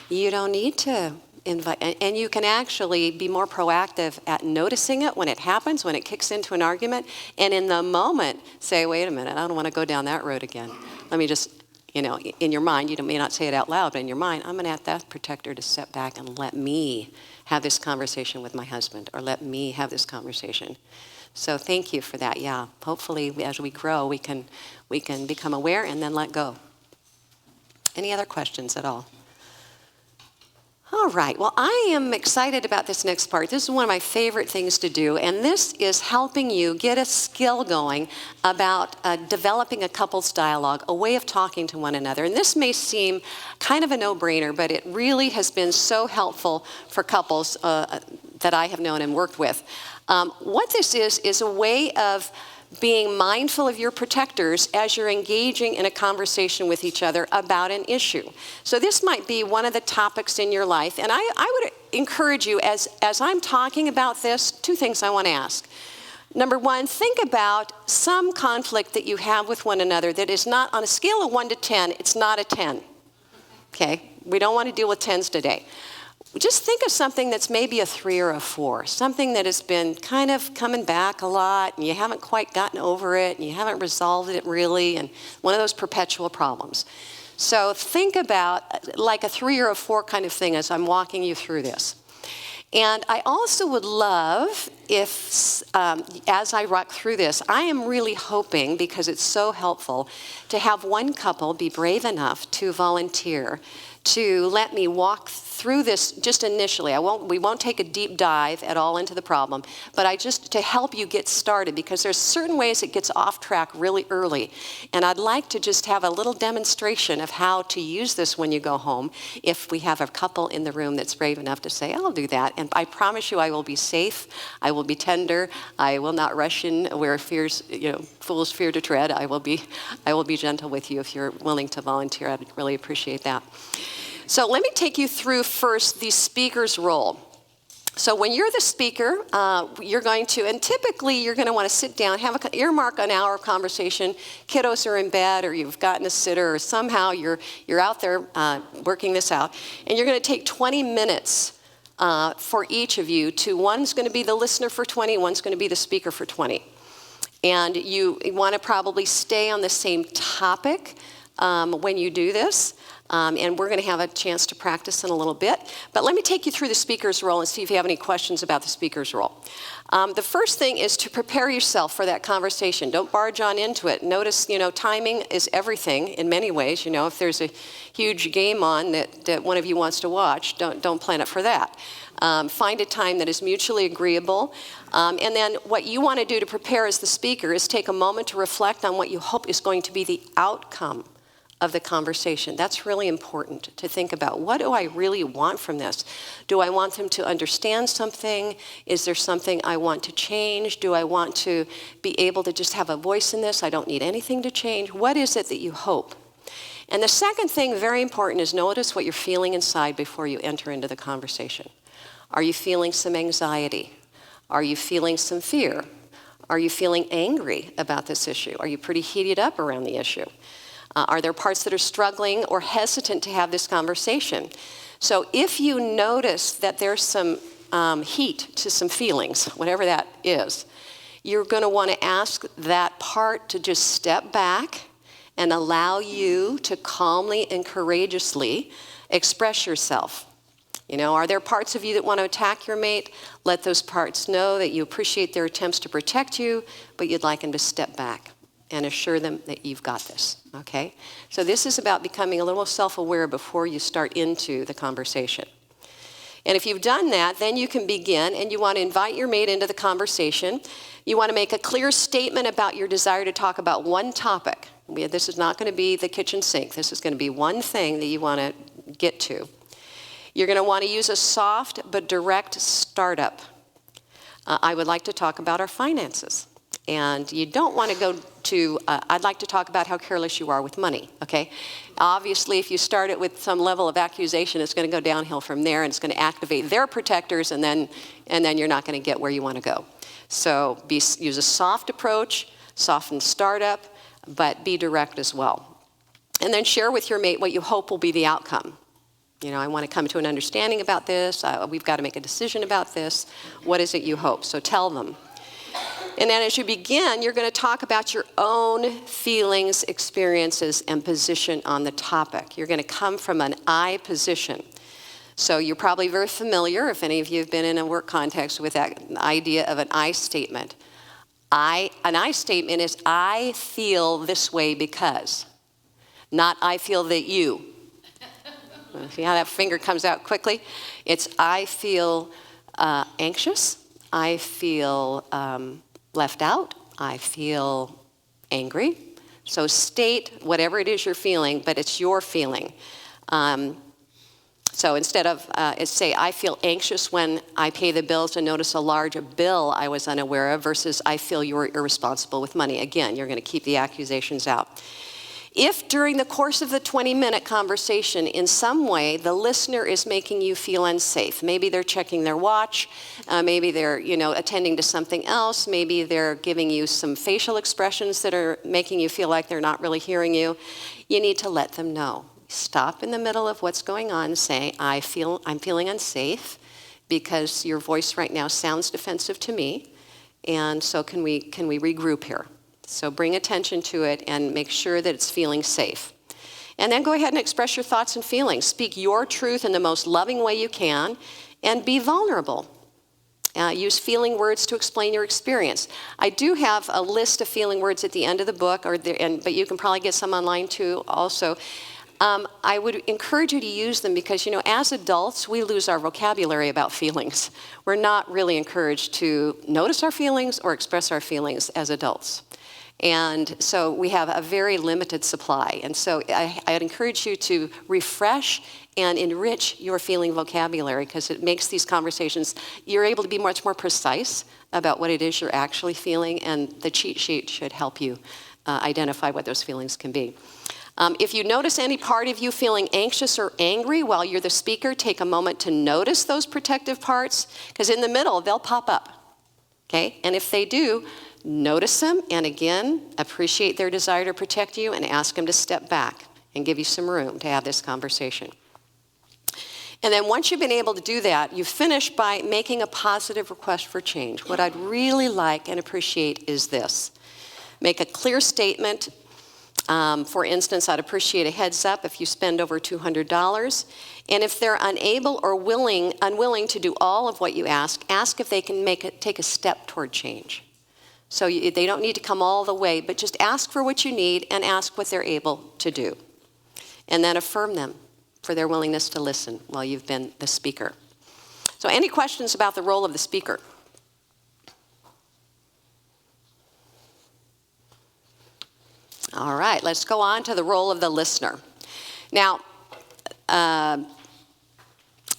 you don't need to invite, and you can actually be more proactive at noticing it when it happens, when it kicks into an argument, and in the moment say, wait a minute, I don't want to go down that road again. Let me just, you know, in your mind, you may not say it out loud, but in your mind, I'm going to ask that protector to step back and let me have this conversation with my husband, or let me have this conversation. So thank you for that. Yeah, hopefully as we grow, we can become aware and then let go. Any other questions at all? All right, well, I am excited about this next part. This is one of my favorite things to do, and this is helping you get a skill going about developing a couples dialogue, a way of talking to one another. And this may seem kind of a no-brainer, but it really has been so helpful for couples that I have known and worked with. What this is a way of being mindful of your protectors as you're engaging in a conversation with each other about an issue. So this might be one of the topics in your life, and I would encourage you, as I'm talking about this, two things I want to ask. Number one, think about some conflict that you have with one another that is not, on a scale of 1 to 10, it's not a 10. Okay? We don't want to deal with 10s today. Just think of something that's maybe a 3 or a 4, something that has been kind of coming back a lot, and you haven't quite gotten over it, and you haven't resolved it really, and one of those perpetual problems. So think about like a 3 or a 4 kind of thing as I'm walking you through this. And I also would love if, as I rock through this, I am really hoping, because it's so helpful, to have one couple be brave enough to volunteer to let me walk through this just initially. We won't take a deep dive at all into the problem, but to help you get started, because there's certain ways it gets off track really early. And I'd like to just have a little demonstration of how to use this when you go home, if we have a couple in the room that's brave enough to say, I'll do that. And I promise you I will be safe, I will be tender, I will not rush in where fools fear to tread. I will be gentle with you if you're willing to volunteer. I'd really appreciate that. So let me take you through first the speaker's role. So when you're the speaker, you're going to, and typically you're going to want to sit down, have an earmark an hour of conversation. Kiddos are in bed, or you've gotten a sitter, or somehow you're out there working this out. And you're going to take 20 minutes for each of you one's going to be the listener for 20, one's going to be the speaker for 20. And you want to probably stay on the same topic when you do this. And we're going to have a chance to practice in a little bit. But let me take you through the speaker's role and see if you have any questions about the speaker's role. The first thing is to prepare yourself for that conversation. Don't barge on into it. Notice, timing is everything in many ways. If there's a huge game on that one of you wants to watch, don't plan it for that. Find a time that is mutually agreeable. And then what you want to do to prepare as the speaker is take a moment to reflect on what you hope is going to be the outcome of the conversation. That's really important to think about. What do I really want from this? Do I want them to understand something? Is there something I want to change? Do I want to be able to just have a voice in this? I don't need anything to change. What is it that you hope? And the second thing, very important, is notice what you're feeling inside before you enter into the conversation. Are you feeling some anxiety? Are you feeling some fear? Are you feeling angry about this issue? Are you pretty heated up around the issue? Are there parts that are struggling or hesitant to have this conversation? So if you notice that there's some heat to some feelings, whatever that is, you're going to want to ask that part to just step back and allow you to calmly and courageously express yourself. Are there parts of you that want to attack your mate? Let those parts know that you appreciate their attempts to protect you, but you'd like them to step back and assure them that you've got this, okay? So this is about becoming a little self-aware before you start into the conversation. And if you've done that, then you can begin, and you want to invite your mate into the conversation. You want to make a clear statement about your desire to talk about one topic. This is not going to be the kitchen sink. This is going to be one thing that you want to get to. You're going to want to use a soft but direct startup. I would like to talk about our finances. And you don't want to go to, I'd like to talk about how careless you are with money, okay? Obviously, if you start it with some level of accusation, it's going to go downhill from there, and it's going to activate their protectors, and then you're not going to get where you want to go. So use a soft approach, soften startup, but be direct as well. And then share with your mate what you hope will be the outcome. I want to come to an understanding about this. We've got to make a decision about this. What is it you hope? So tell them. And then as you begin, you're going to talk about your own feelings, experiences, and position on the topic. You're going to come from an I position. So you're probably very familiar, if any of you have been in a work context, with that idea of an I statement. An I statement is I feel this way because, not I feel that you. See how that finger comes out quickly? It's I feel anxious. I feel left out. I feel angry. So state whatever it is you're feeling, but it's your feeling. So instead of, say, I feel anxious when I pay the bills and notice a large bill I was unaware of, versus I feel you're irresponsible with money. Again, you're going to keep the accusations out. If during the course of the 20-minute conversation, in some way, the listener is making you feel unsafe, maybe they're checking their watch, maybe they're, attending to something else, maybe they're giving you some facial expressions that are making you feel like they're not really hearing you, you need to let them know. Stop in the middle of what's going on and say, I'm feeling unsafe because your voice right now sounds defensive to me, and so can we regroup here? So bring attention to it and make sure that it's feeling safe. And then go ahead and express your thoughts and feelings. Speak your truth in the most loving way you can, and be vulnerable. Use feeling words to explain your experience. I do have a list of feeling words at the end of the book, but you can probably get some online too also. I would encourage you to use them because, as adults, we lose our vocabulary about feelings. We're not really encouraged to notice our feelings or express our feelings as adults. And so we have a very limited supply. And so I'd encourage you to refresh and enrich your feeling vocabulary, because it makes these conversations, you're able to be much more precise about what it is you're actually feeling, and the cheat sheet should help you identify what those feelings can be. If you notice any part of you feeling anxious or angry while you're the speaker, take a moment to notice those protective parts, because in the middle, they'll pop up, okay? And if they do, notice them, and again, appreciate their desire to protect you, and ask them to step back and give you some room to have this conversation. And then once you've been able to do that, you finish by making a positive request for change. What I'd really like and appreciate is this. Make a clear statement For instance, I'd appreciate a heads up if you spend over $200. And if they're unable or unwilling to do all of what you ask if they can take a step toward change. So they don't need to come all the way, but just ask for what you need and ask what they're able to do. And then affirm them for their willingness to listen while you've been the speaker. So any questions about the role of the speaker? All right, let's go on to the role of the listener. Now,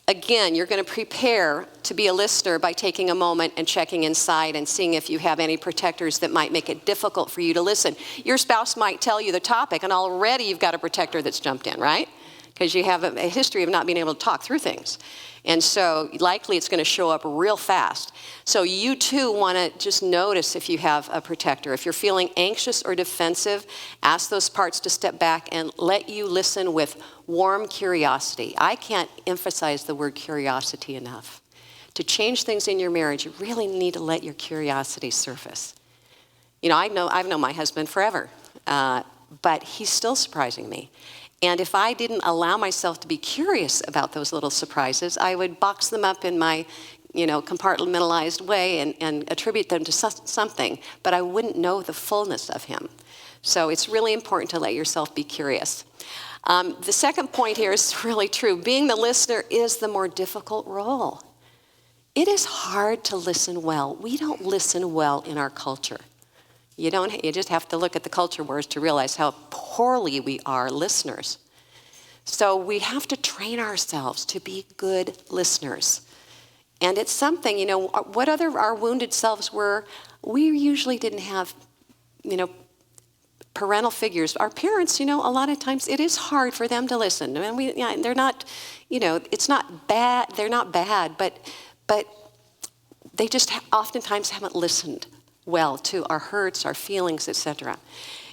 again, you're going to prepare to be a listener by taking a moment and checking inside and seeing if you have any protectors that might make it difficult for you to listen. Your spouse might tell you the topic, and already you've got a protector that's jumped in, right? Because you have a history of not being able to talk through things. And so likely it's going to show up real fast. So you too want to just notice if you have a protector. If you're feeling anxious or defensive, ask those parts to step back and let you listen with warm curiosity. I can't emphasize the word curiosity enough. To change things in your marriage, you really need to let your curiosity surface. You know, I've known my husband forever, but he's still surprising me. And if I didn't allow myself to be curious about those little surprises, I would box them up in my, compartmentalized way and attribute them to something, but I wouldn't know the fullness of him. So it's really important to let yourself be curious. The second point here is really true. Being the listener is the more difficult role. It is hard to listen well. We don't listen well in our culture. You just have to look at the culture wars to realize how poorly we are listeners. So we have to train ourselves to be good listeners. And it's something, what our wounded selves were, we usually didn't have, parental figures. Our parents, a lot of times it is hard for them to listen. I mean, they're not, it's not bad, they're not bad, but they just oftentimes haven't listened well to our hurts, our feelings, etc.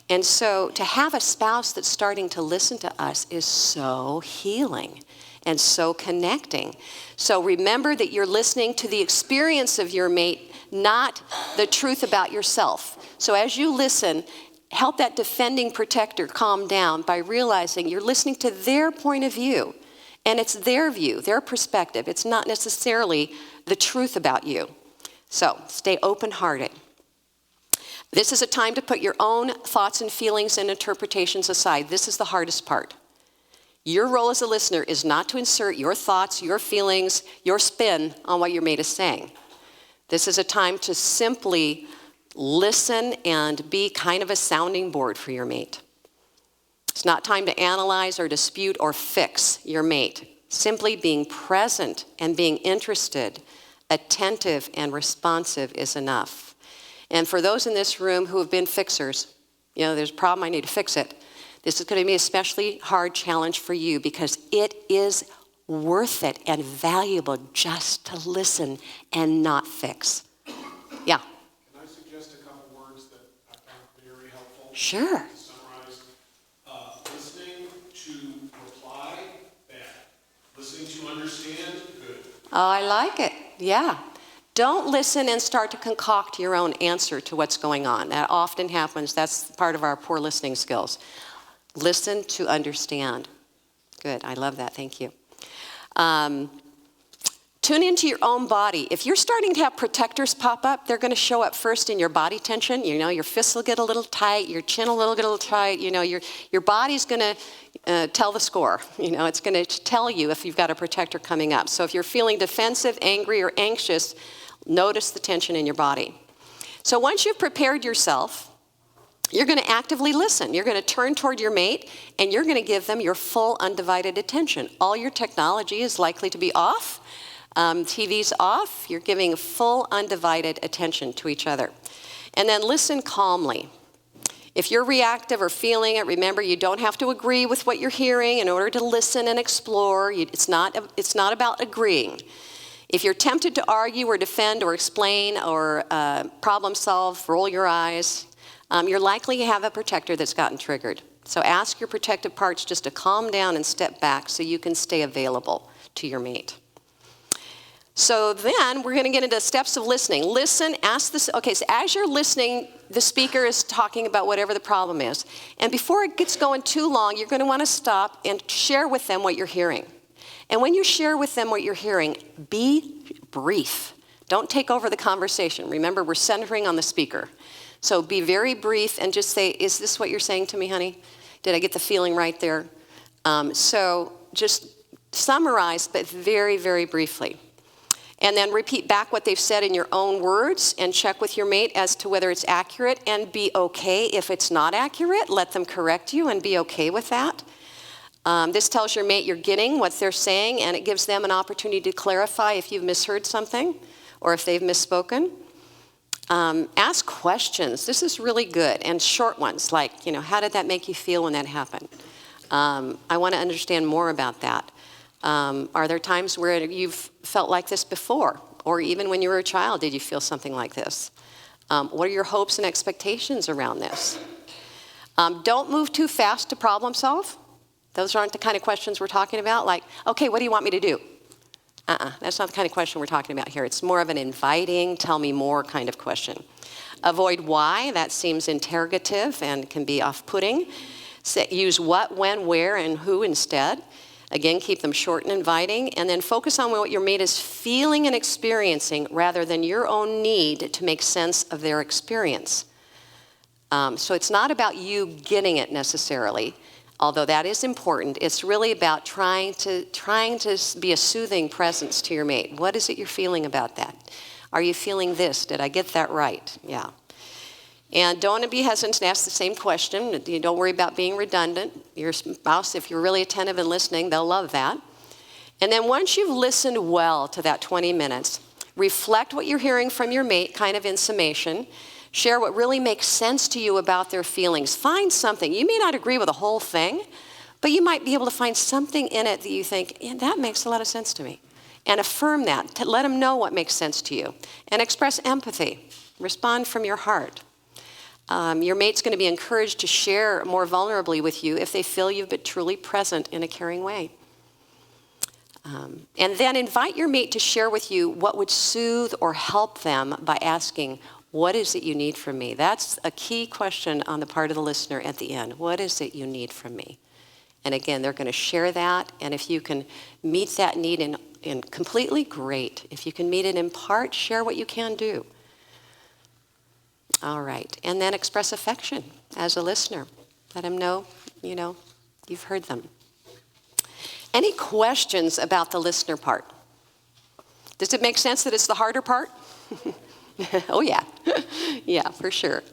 And so to have a spouse that's starting to listen to us is so healing and so connecting. So remember that you're listening to the experience of your mate, not the truth about yourself. So as you listen, help that defending protector calm down by realizing you're listening to their point of view. And it's their view, their perspective. It's not necessarily the truth about you. So stay open-hearted. This is a time to put your own thoughts and feelings and interpretations aside. This is the hardest part. Your role as a listener is not to insert your thoughts, your feelings, your spin on what your mate is saying. This is a time to simply listen and be kind of a sounding board for your mate. It's not time to analyze or dispute or fix your mate. Simply being present and being interested, attentive and responsive is enough. And for those in this room who have been fixers, there's a problem, I need to fix it. This is going to be an especially hard challenge for you because it is worth it and valuable just to listen and not fix. Yeah? Can I suggest a couple words that I found very helpful? Sure. To summarize, listening to reply, bad. Listening to understand, good. Oh, I like it. Yeah. Don't listen and start to concoct your own answer to what's going on. That often happens. That's part of our poor listening skills. Listen to understand. Good. I love that. Thank you. Tune into your own body. If you're starting to have protectors pop up, they're going to show up first in your body tension. Your fists will get a little tight, your chin will get a little tight. Your body's going to tell the score. It's going to tell you if you've got a protector coming up. So if you're feeling defensive, angry, or anxious, notice the tension in your body. So once you've prepared yourself, you're going to actively listen. You're going to turn toward your mate, and you're going to give them your full undivided attention. All your technology is likely to be off. TV's off. You're giving full undivided attention to each other. And then listen calmly. If you're reactive or feeling it, remember you don't have to agree with what you're hearing in order to listen and explore. It's not about agreeing. If you're tempted to argue or defend or explain or problem solve, roll your eyes, you're likely to have a protector that's gotten triggered. So ask your protective parts just to calm down and step back so you can stay available to your mate. So then we're going to get into steps of listening. Listen, ask this. Okay, so as you're listening, the speaker is talking about whatever the problem is. And before it gets going too long, you're going to want to stop and share with them what you're hearing. And when you share with them what you're hearing, be brief. Don't take over the conversation. Remember, we're centering on the speaker. So be very brief and just say, is this what you're saying to me, honey? Did I get the feeling right there? So just summarize, but very, very briefly. And then repeat back what they've said in your own words and check with your mate as to whether it's accurate, and be okay if it's not accurate. Let them correct you and be okay with that. This tells your mate you're getting what they're saying, and it gives them an opportunity to clarify if you've misheard something or if they've misspoken. Ask questions. This is really good, and short ones like, how did that make you feel when that happened? I want to understand more about that. Are there times where you've felt like this before? Or even when you were a child, did you feel something like this? What are your hopes and expectations around this? Don't move too fast to problem solve. Those aren't the kind of questions we're talking about. Like, okay, what do you want me to do? That's not the kind of question we're talking about here. It's more of an inviting, tell me more kind of question. Avoid why. That seems interrogative and can be off-putting. Use what, when, where, and who instead. Again, keep them short and inviting, and then focus on what your mate is feeling and experiencing rather than your own need to make sense of their experience. So it's not about you getting it necessarily, although that is important. It's really about trying to be a soothing presence to your mate. What is it you're feeling about that? Are you feeling this? Did I get that right? Yeah. And don't be hesitant to ask the same question. You don't worry about being redundant. Your spouse, if you're really attentive and listening, they'll love that. And then once you've listened well to that 20 minutes, reflect what you're hearing from your mate, kind of in summation. Share what really makes sense to you about their feelings. Find something. You may not agree with the whole thing, but you might be able to find something in it that you think, yeah, that makes a lot of sense to me. And affirm that. To let them know what makes sense to you. And express empathy. Respond from your heart. Your mate's going to be encouraged to share more vulnerably with you if they feel you've been truly present in a caring way. And then invite your mate to share with you what would soothe or help them by asking, what is it you need from me? That's a key question on the part of the listener at the end. What is it you need from me? And again, they're going to share that, and if you can meet that need in completely, great. If you can meet it in part, share what you can do. All right, and then express affection as a listener. Let them know, you've heard them. Any questions about the listener part? Does it make sense that it's the harder part? Oh yeah, yeah, for sure.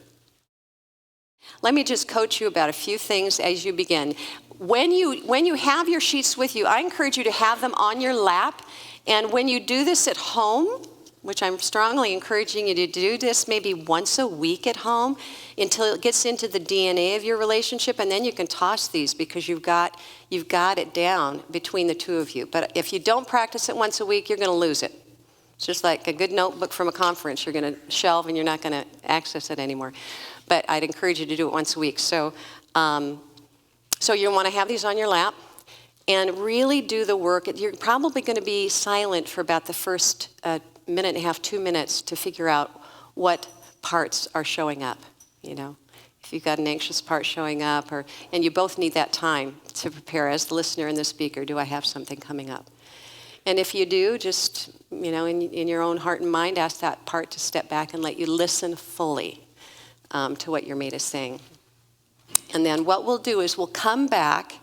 Let me just coach you about a few things as you begin. When you have your sheets with you, I encourage you to have them on your lap, and when you do this at home, which I'm strongly encouraging you to do this maybe once a week at home until it gets into the DNA of your relationship, and then you can toss these because you've got it down between the two of you. But if you don't practice it once a week, you're going to lose it. It's just like a good notebook from a conference. You're going to shelve and you're not going to access it anymore. But I'd encourage you to do it once a week. So you want to have these on your lap and really do the work. You're probably going to be silent for about the first minute and a half, 2 minutes to figure out what parts are showing up, If you've got an anxious part showing up, and you both need that time to prepare as the listener and the speaker, do I have something coming up? And if you do, just, in your own heart and mind, ask that part to step back and let you listen fully to what your mate is saying. And then what we'll do is we'll come back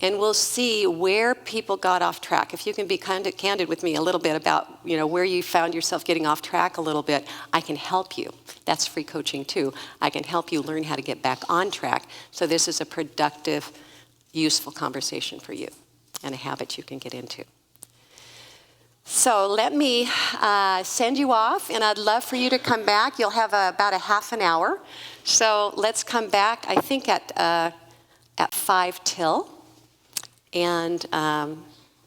and we'll see where people got off track. If you can be kind of candid with me a little bit about, where you found yourself getting off track a little bit, I can help you. That's free coaching too. I can help you learn how to get back on track. So this is a productive, useful conversation for you and a habit you can get into. So let me send you off, and I'd love for you to come back. You'll have about a half an hour. So let's come back, I think, at 5 till. And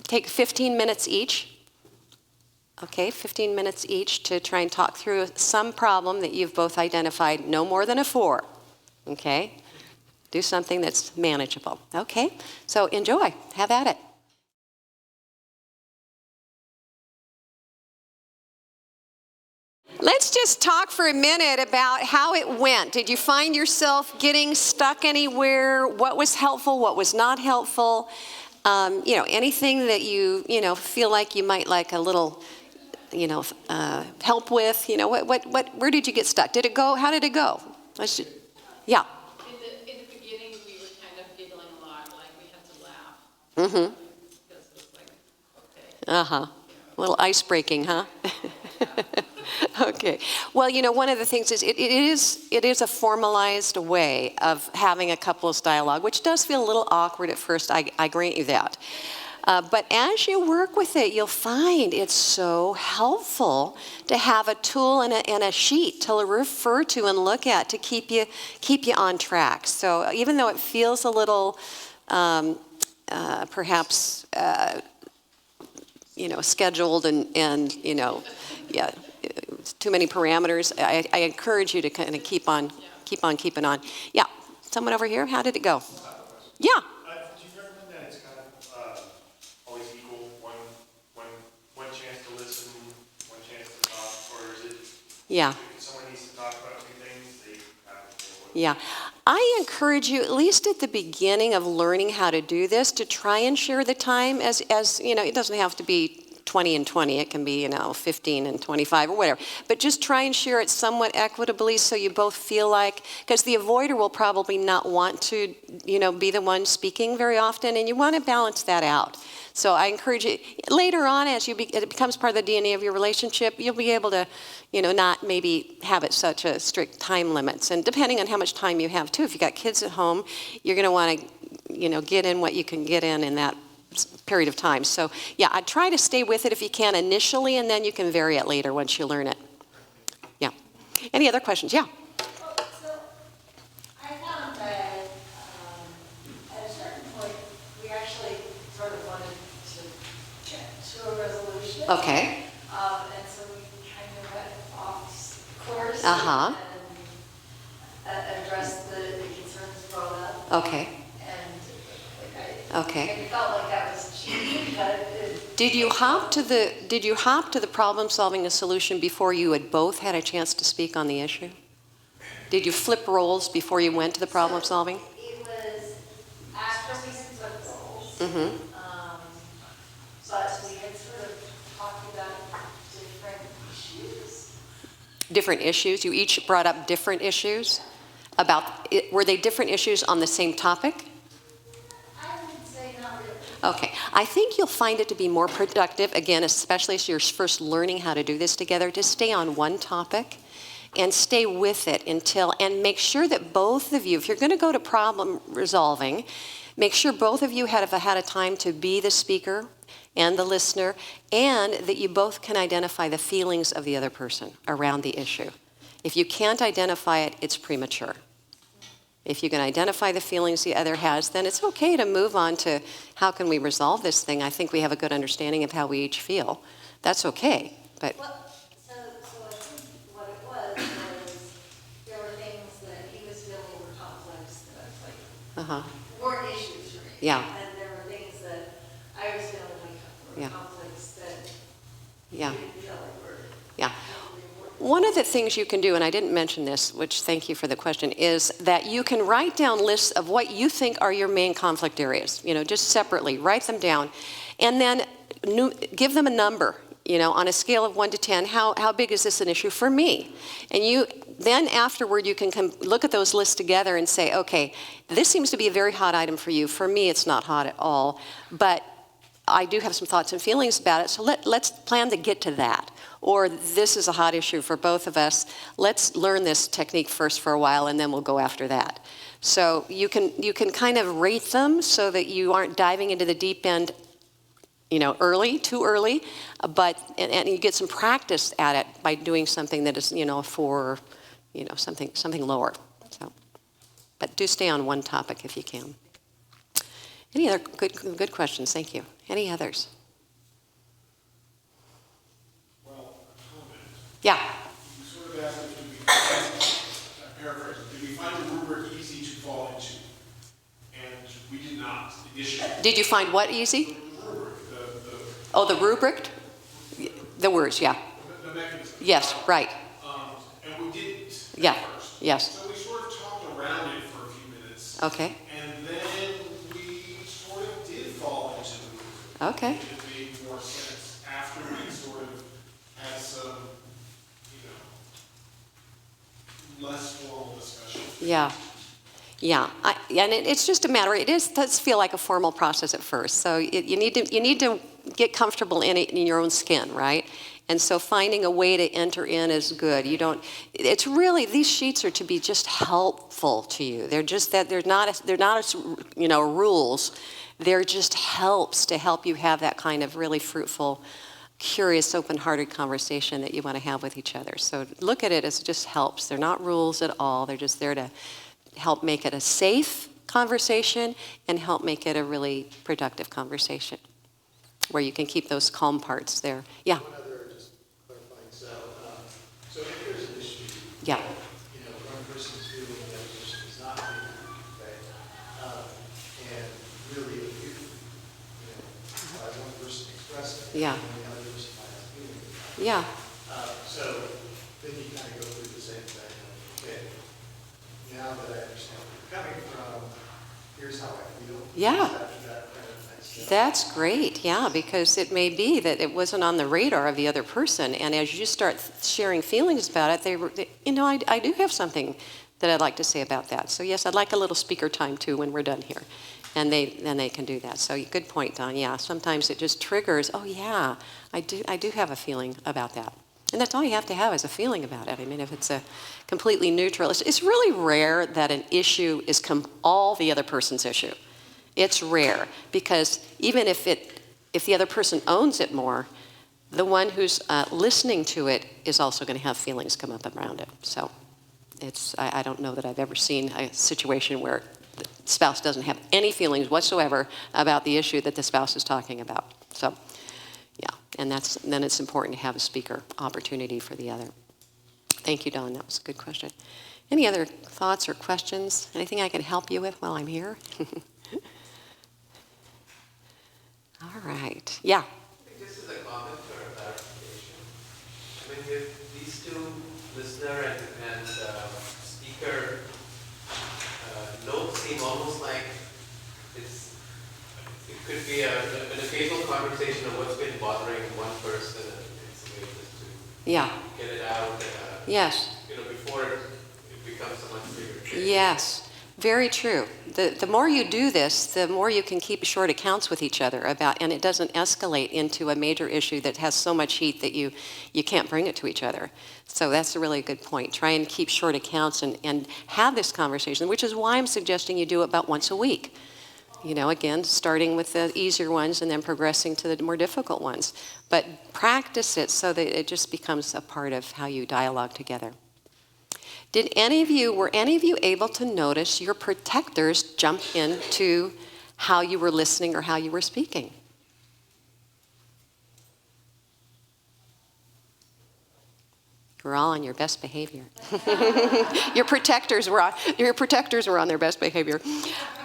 take 15 minutes each. Okay, 15 minutes each to try and talk through some problem that you've both identified, no more than a 4. Okay? Do something that's manageable. Okay? So enjoy. Have at it. Let's just talk for a minute about how it went. Did you find yourself getting stuck anywhere? What was helpful? What was not helpful? Anything that you feel like you might like a little, help with. Where did you get stuck? Did it go? How did it go? Yeah. In the beginning, we were kind of giggling a lot, like we had to laugh. Mm-hmm. Because it was like, okay. Uh-huh. A little ice breaking, huh? Okay. Well, one of the things is it is a formalized way of having a couples dialogue, which does feel a little awkward at first. I grant you that. But as you work with it, you'll find it's so helpful to have a tool and a sheet to refer to and look at to keep you on track. So even though it feels a little perhaps scheduled and too many parameters, I encourage you to kind of keep on keeping on. Yeah. Someone over here. How did it go? Yeah. Do you recommend that it's kind of always equal, one chance to listen, one chance to talk, or is it? Yeah. If someone needs to talk about a few things, they have to say what? Yeah. I encourage you, at least at the beginning of learning how to do this, to try and share the time as it doesn't have to be 20 and 20. It can be, 15 and 25 or whatever. But just try and share it somewhat equitably so you both feel like, because the avoider will probably not want to, be the one speaking very often, and you want to balance that out. So I encourage you, later on, as it becomes part of the DNA of your relationship, you'll be able to, not maybe have it such a strict time limits. And depending on how much time you have, too, if you got kids at home, you're going to want to, get in what you can get in that period of time. So, yeah, I'd try to stay with it if you can initially, and then you can vary it later once you learn it. Yeah. Any other questions? Yeah. So I found that at a certain point, we actually sort of wanted to get to a resolution. Okay. And so we kind of went off course Uh-huh. and addressed the concerns brought up. Okay. And Okay. it felt like that was cheap, but Did you hop to the problem solving a solution before you had both had a chance to speak on the issue? Did you flip roles before you went to the problem solving? it was after we split roles. Mm-hmm. But we had sort of talked about different issues. Different issues? You each brought up different issues? Were they different issues on the same topic? I would say not really. Okay. I think you'll find it to be more productive, again, especially as you're first learning how to do this together, to stay on one topic and stay with it and make sure that both of you, if you're going to go to problem resolving, make sure both of you have had a time to be the speaker and the listener, and that you both can identify the feelings of the other person around the issue. If you can't identify it, it's premature. If you can identify the feelings the other has, then it's okay to move on to how can we resolve this thing. I think we have a good understanding of how we each feel. That's okay, but Well, so I think what it was there were things that he was feeling were complex that I was like, weren't issues for me. Yeah. And there were things that I was feeling like were Yeah. complex that yeah. he didn't feel like were. Yeah. One of the things you can do, and I didn't mention this, which thank you for the question, is that you can write down lists of what you think are your main conflict areas, just separately, write them down, and then give them a number, on a scale of 1 to 10, how big is this an issue for me? And then afterward, you can look at those lists together and say, okay, this seems to be a very hot item for you. For me, it's not hot at all, but I do have some thoughts and feelings about it, so let's plan to get to that. Or this is a hot issue for both of us. Let's learn this technique first for a while, and then we'll go after that. So you can kind of rate them so that you aren't diving into the deep end, too early, and you get some practice at it by doing something that is, a 4, something lower. So, but do stay on one topic if you can. Any other good questions? Thank you. Any others? Well, a comment. Yeah. You sort of asked if I paraphrase, did we find the rubric easy to fall into? And we did not initially. Did you find what easy? The rubric, Oh, the rubric? The words, yeah. the mechanism. Yes, right. Yeah, first. yes. So we sort of talked around it for a few minutes. Okay, And then we sort of did fall into the movement. okay. It made more sense after we sort of had some, less formal discussion. Yeah, yeah, and it's just a matter. Does feel like a formal process at first. So you need to get comfortable in it in your own skin, right? And so finding a way to enter in is good. You don't. It's really, these sheets are to be just helpful to you. They're just that they're not rules. They're just helps to help you have that kind of really fruitful, curious, open-hearted conversation that you want to have with each other. So look at it as just helps. They're not rules at all. They're just there to help make it a safe conversation and help make it a really productive conversation where you can keep those calm parts there. Yeah. One other, just clarifying, so if there's an issue, Yeah. One person's feeling the other person is not feeling, okay? And really, if one person expresses it, Yeah. and the other person might not feel it. Yeah. So then you kind of go through the same thing, okay, now that I understand where you're coming from, here's how I feel. Yeah. After that kind of next step. That's great, yeah, because it may be that it wasn't on the radar of the other person, and as you start sharing feelings about it, I do have something that I'd like to say about that. So yes, I'd like a little speaker time too when we're done here, and they can do that. So good point, Don. Yeah, sometimes it just triggers. Oh yeah, I do have a feeling about that. And that's all you have to have is a feeling about it. I mean, if it's a completely neutral, it's really rare that an issue is all the other person's issue. It's rare because even if the other person owns it more, the one who's listening to it is also going to have feelings come up around it. So I don't know that I've ever seen a situation where the spouse doesn't have any feelings whatsoever about the issue that the spouse is talking about. So. Yeah, and then it's important to have a speaker opportunity for the other. Thank you, Don. That was a good question. Any other thoughts or questions? Anything I can help you with while I'm here? All right. Yeah. This is a comment or a clarification. I mean, if these two, listener and speaker, notes seem almost like it could be an occasional conversation of what's been bothering one person, and it's a way just to Yeah. get it out. Yes. Before it becomes so much bigger. Yes. Very true. The more you do this, the more you can keep short accounts with each other and it doesn't escalate into a major issue that has so much heat that you can't bring it to each other. So that's a really good point. Try and keep short accounts and have this conversation, which is why I'm suggesting you do it about once a week. Again, starting with the easier ones and then progressing to the more difficult ones. But practice it so that it just becomes a part of how you dialogue together. Were any of you able to notice your protectors jump into how you were listening or how you were speaking? We're all on your best behavior. Your protectors were on their best behavior.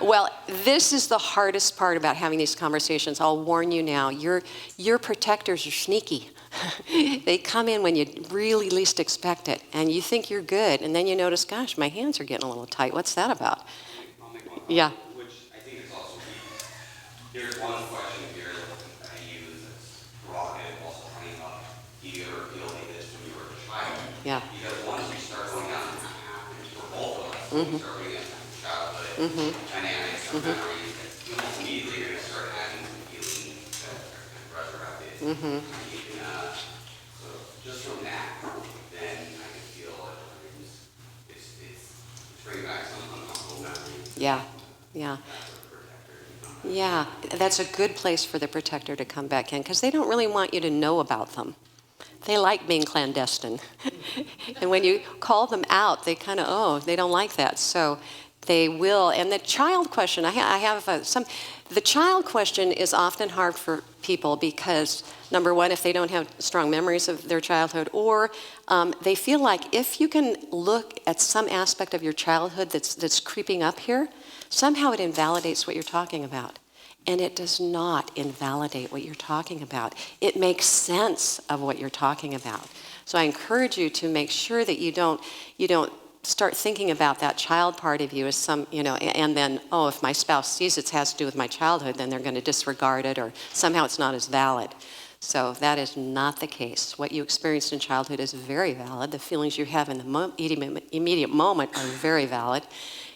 Well, this is the hardest part about having these conversations. I'll warn you now. Your protectors are sneaky. They come in when you really least expect it, and you think you're good, and then you notice, gosh, my hands are getting a little tight. What's that about? I'll make one comment, Yeah. which I think is also key. There's one question here that I use that's provocative, also funny about, do you ever feel like this when you were a child? Yeah. Because once we start going down the path, for both of us, we start bringing up childhood dynamics and memories, almost immediately you're going to start having some feelings that are kind of resurrected. So just from that, then I can feel it's bringing back some uncomfortable memories. Yeah. Yeah, that's a good place for the protector to come back in because they don't really want you to know about them. They like being clandestine. And when you call them out, they kind of, they don't like that. So they will. And the child question, the child question is often hard for people because, number one, if they don't have strong memories of their childhood, or they feel like if you can look at some aspect of your childhood that's creeping up here, somehow it invalidates what you're talking about. And it does not invalidate what you're talking about. It makes sense of what you're talking about. So I encourage you to make sure that you don't start thinking about that child part of you as some, and then, oh, if my spouse sees it has to do with my childhood, then they're going to disregard it or somehow it's not as valid. So that is not the case. What you experienced in childhood is very valid. The feelings you have in the immediate moment are very valid.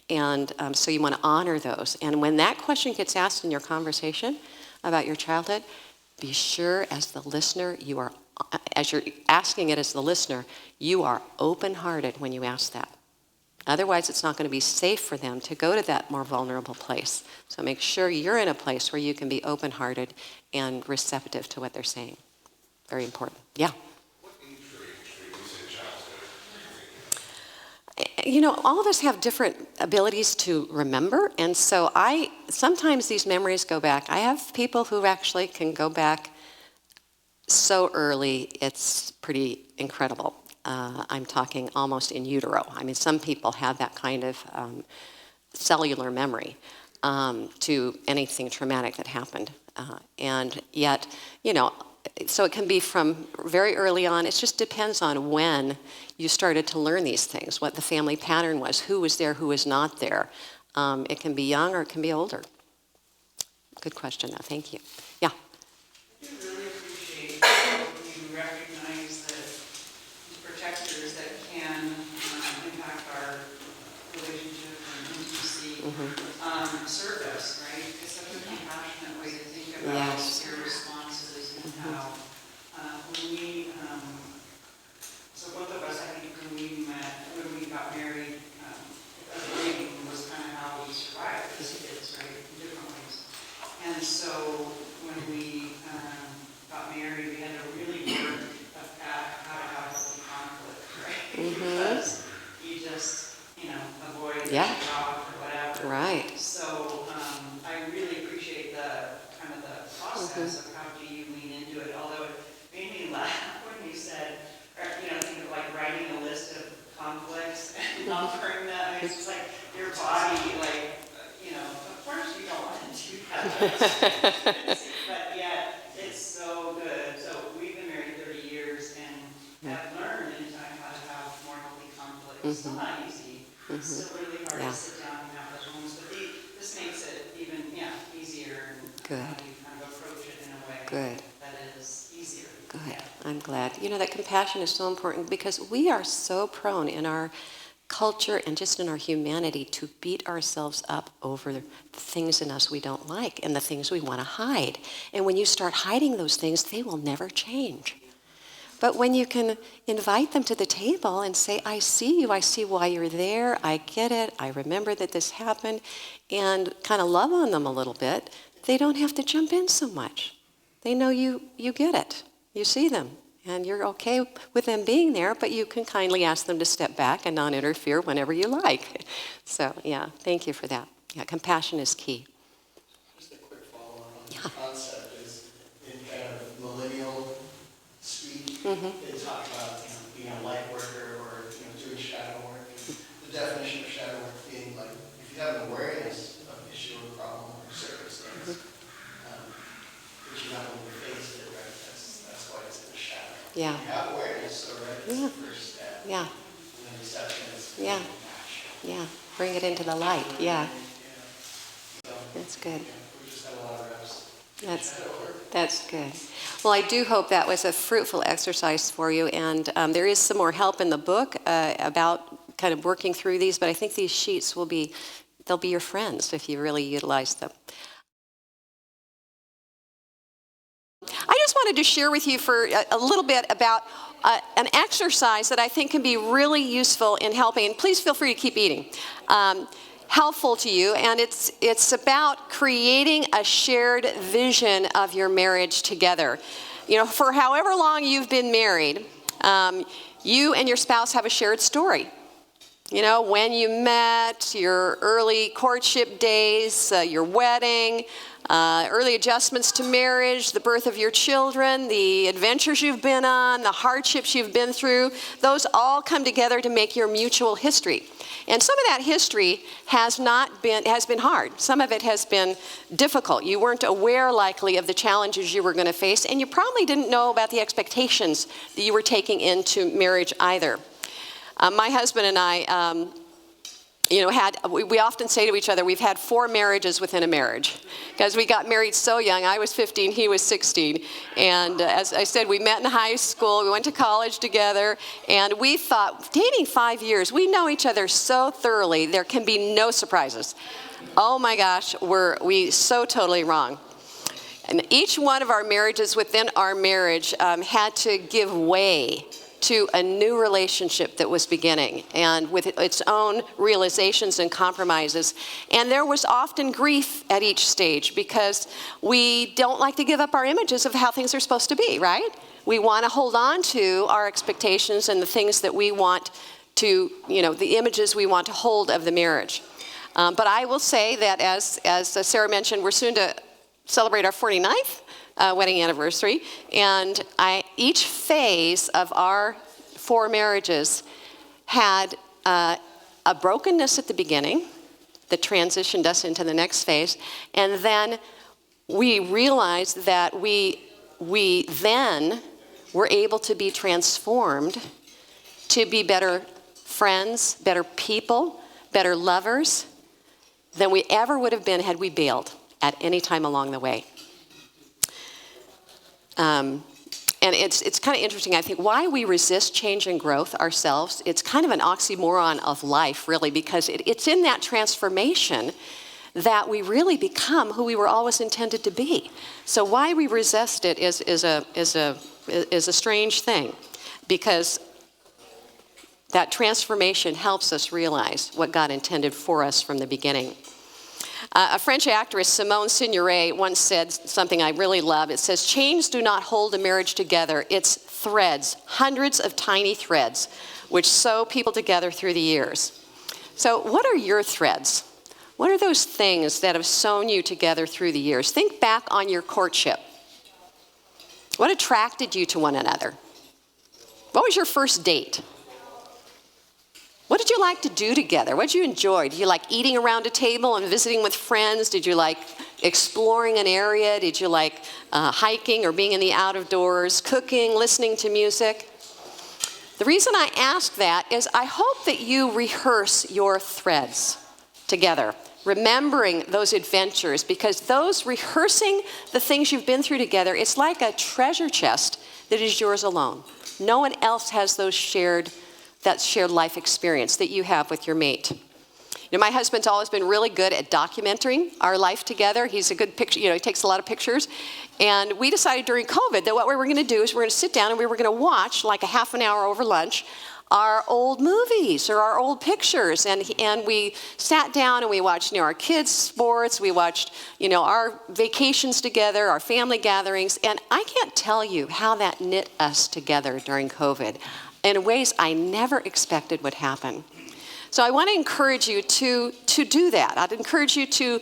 And so you want to honor those. And when that question gets asked in your conversation about your childhood, be sure as the listener, as you're asking it as the listener, you are open-hearted when you ask that. Otherwise, it's not going to be safe for them to go to that more vulnerable place. So make sure you're in a place where you can be open-hearted and receptive to what they're saying. Very important. Yeah? What age range do you say childhood? All of us have different abilities to remember, and so sometimes these memories go back. I have people who actually can go back so early, it's pretty incredible. I'm talking almost in utero. I mean, some people have that kind of cellular memory to anything traumatic that happened. And yet, so it can be from very early on. It just depends on when you started to learn these things, what the family pattern was, who was there, who was not there. It can be young or it can be older. Good question, though. Thank you. Yeah? I do really appreciate how you recognize that these protectors that can impact our relationship and intimacy serve us, right? It's such a compassionate way to think about your responses and how when we, so both of us, I think when we got married, the dating was kind of how we survived as kids, right, in different ways. And so when we got married, we had to really work at how to have healthy conflict, right? Because you just, avoid the job or whatever. Right. So I really appreciate the kind of the process of how do you lean into it. Although it made me laugh when you said, think of like writing a list of conflicts and numbering them. It's just like your body, of course you don't want to do that. But yet, it's so good. So we've been married 30 years and have learned in time how to have more healthy conflict. It's still not easy. It's still really hard to sit down and have those moments. But this makes it even, easier. And Good. You kind of approach it in a way Good. that is easier. Good. Yeah. I'm glad. That compassion is so important because we are so prone in our culture and just in our humanity to beat ourselves up over the things in us we don't like and the things we want to hide. And when you start hiding those things, they will never change. But when you can invite them to the table and say, I see you, I see why you're there, I get it, I remember that this happened, and kind of love on them a little bit, they don't have to jump in so much. They know you get it. You see them, and you're okay with them being there, but you can kindly ask them to step back and not interfere whenever you like. So, thank you for that. Yeah, compassion is key. Just a quick follow-on on the concept is in kind of millennial speak, they talk about being a light worker or doing shadow work. The definition of shadow work being like if you have an awareness of an issue or problem or circumstance, but you haven't faced it, right? That's why it's in the shadow. Yeah. You have awareness already. It's the first step. Yeah. And then deception is compassion. Yeah. Bring it into the light. Yeah. So, That's good. we just had a lot of reps. That's good. Well, I do hope that was a fruitful exercise for you, and there is some more help in the book about kind of working through these, but I think these sheets they'll be your friends if you really utilize them. I just wanted to share with you for a little bit about an exercise that I think can be really useful in helping, and please feel free to keep eating, helpful to you, and it's about creating a shared vision of your marriage together. For however long you've been married, you and your spouse have a shared story. When you met, your early courtship days, your wedding, early adjustments to marriage, the birth of your children, the adventures you've been on, the hardships you've been through, those all come together to make your mutual history. And some of that history has been hard. Some of it has been difficult. You weren't aware likely of the challenges you were going to face, and you probably didn't know about the expectations that you were taking into marriage either. My husband and I, we often say to each other, we've had 4 marriages within a marriage. Because we got married so young. I was 15, he was 16. And as I said, we met in high school, we went to college together, and we thought, dating 5 years, we know each other so thoroughly, there can be no surprises. Oh my gosh, were we so totally wrong. And each one of our marriages within our marriage had to give way to a new relationship that was beginning, and with its own realizations and compromises. And there was often grief at each stage because we don't like to give up our images of how things are supposed to be, right? We want to hold on to our expectations and the things that we want to, the images we want to hold of the marriage. But I will say that as Sarah mentioned, we're soon to celebrate our 49th wedding anniversary, and each phase of our 4 marriages had a brokenness at the beginning that transitioned us into the next phase, and then we realized that we then were able to be transformed to be better friends, better people, better lovers than we ever would have been had we bailed at any time along the way. And it's kind of interesting, I think, why we resist change and growth ourselves. It's kind of an oxymoron of life, really, because it's in that transformation that we really become who we were always intended to be. So why we resist it is a strange thing, because that transformation helps us realize what God intended for us from the beginning. A French actress, Simone Signoret, once said something I really love. It says, "Chains do not hold a marriage together. It's threads, hundreds of tiny threads, which sew people together through the years." So what are your threads? What are those things that have sewn you together through the years? Think back on your courtship. What attracted you to one another? What was your first date? What did you like to do together? What did you enjoy? Did you like eating around a table and visiting with friends? Did you like exploring an area? Did you like hiking or being in the outdoors, cooking, listening to music? The reason I ask that is I hope that you rehearse your threads together, remembering those adventures, because those rehearsing the things you've been through together, it's like a treasure chest that is yours alone. No one else has that shared life experience that you have with your mate. My husband's always been really good at documenting our life together. He's a good picture, he takes a lot of pictures. And we decided during COVID that what we were going to do is we're going to sit down and we were going to watch, like a half an hour over lunch, our old movies or our old pictures. And we sat down and we watched, our kids' sports. We watched, our vacations together, our family gatherings. And I can't tell you how that knit us together during COVID in ways I never expected would happen. So I want to encourage you to do that. I'd encourage you to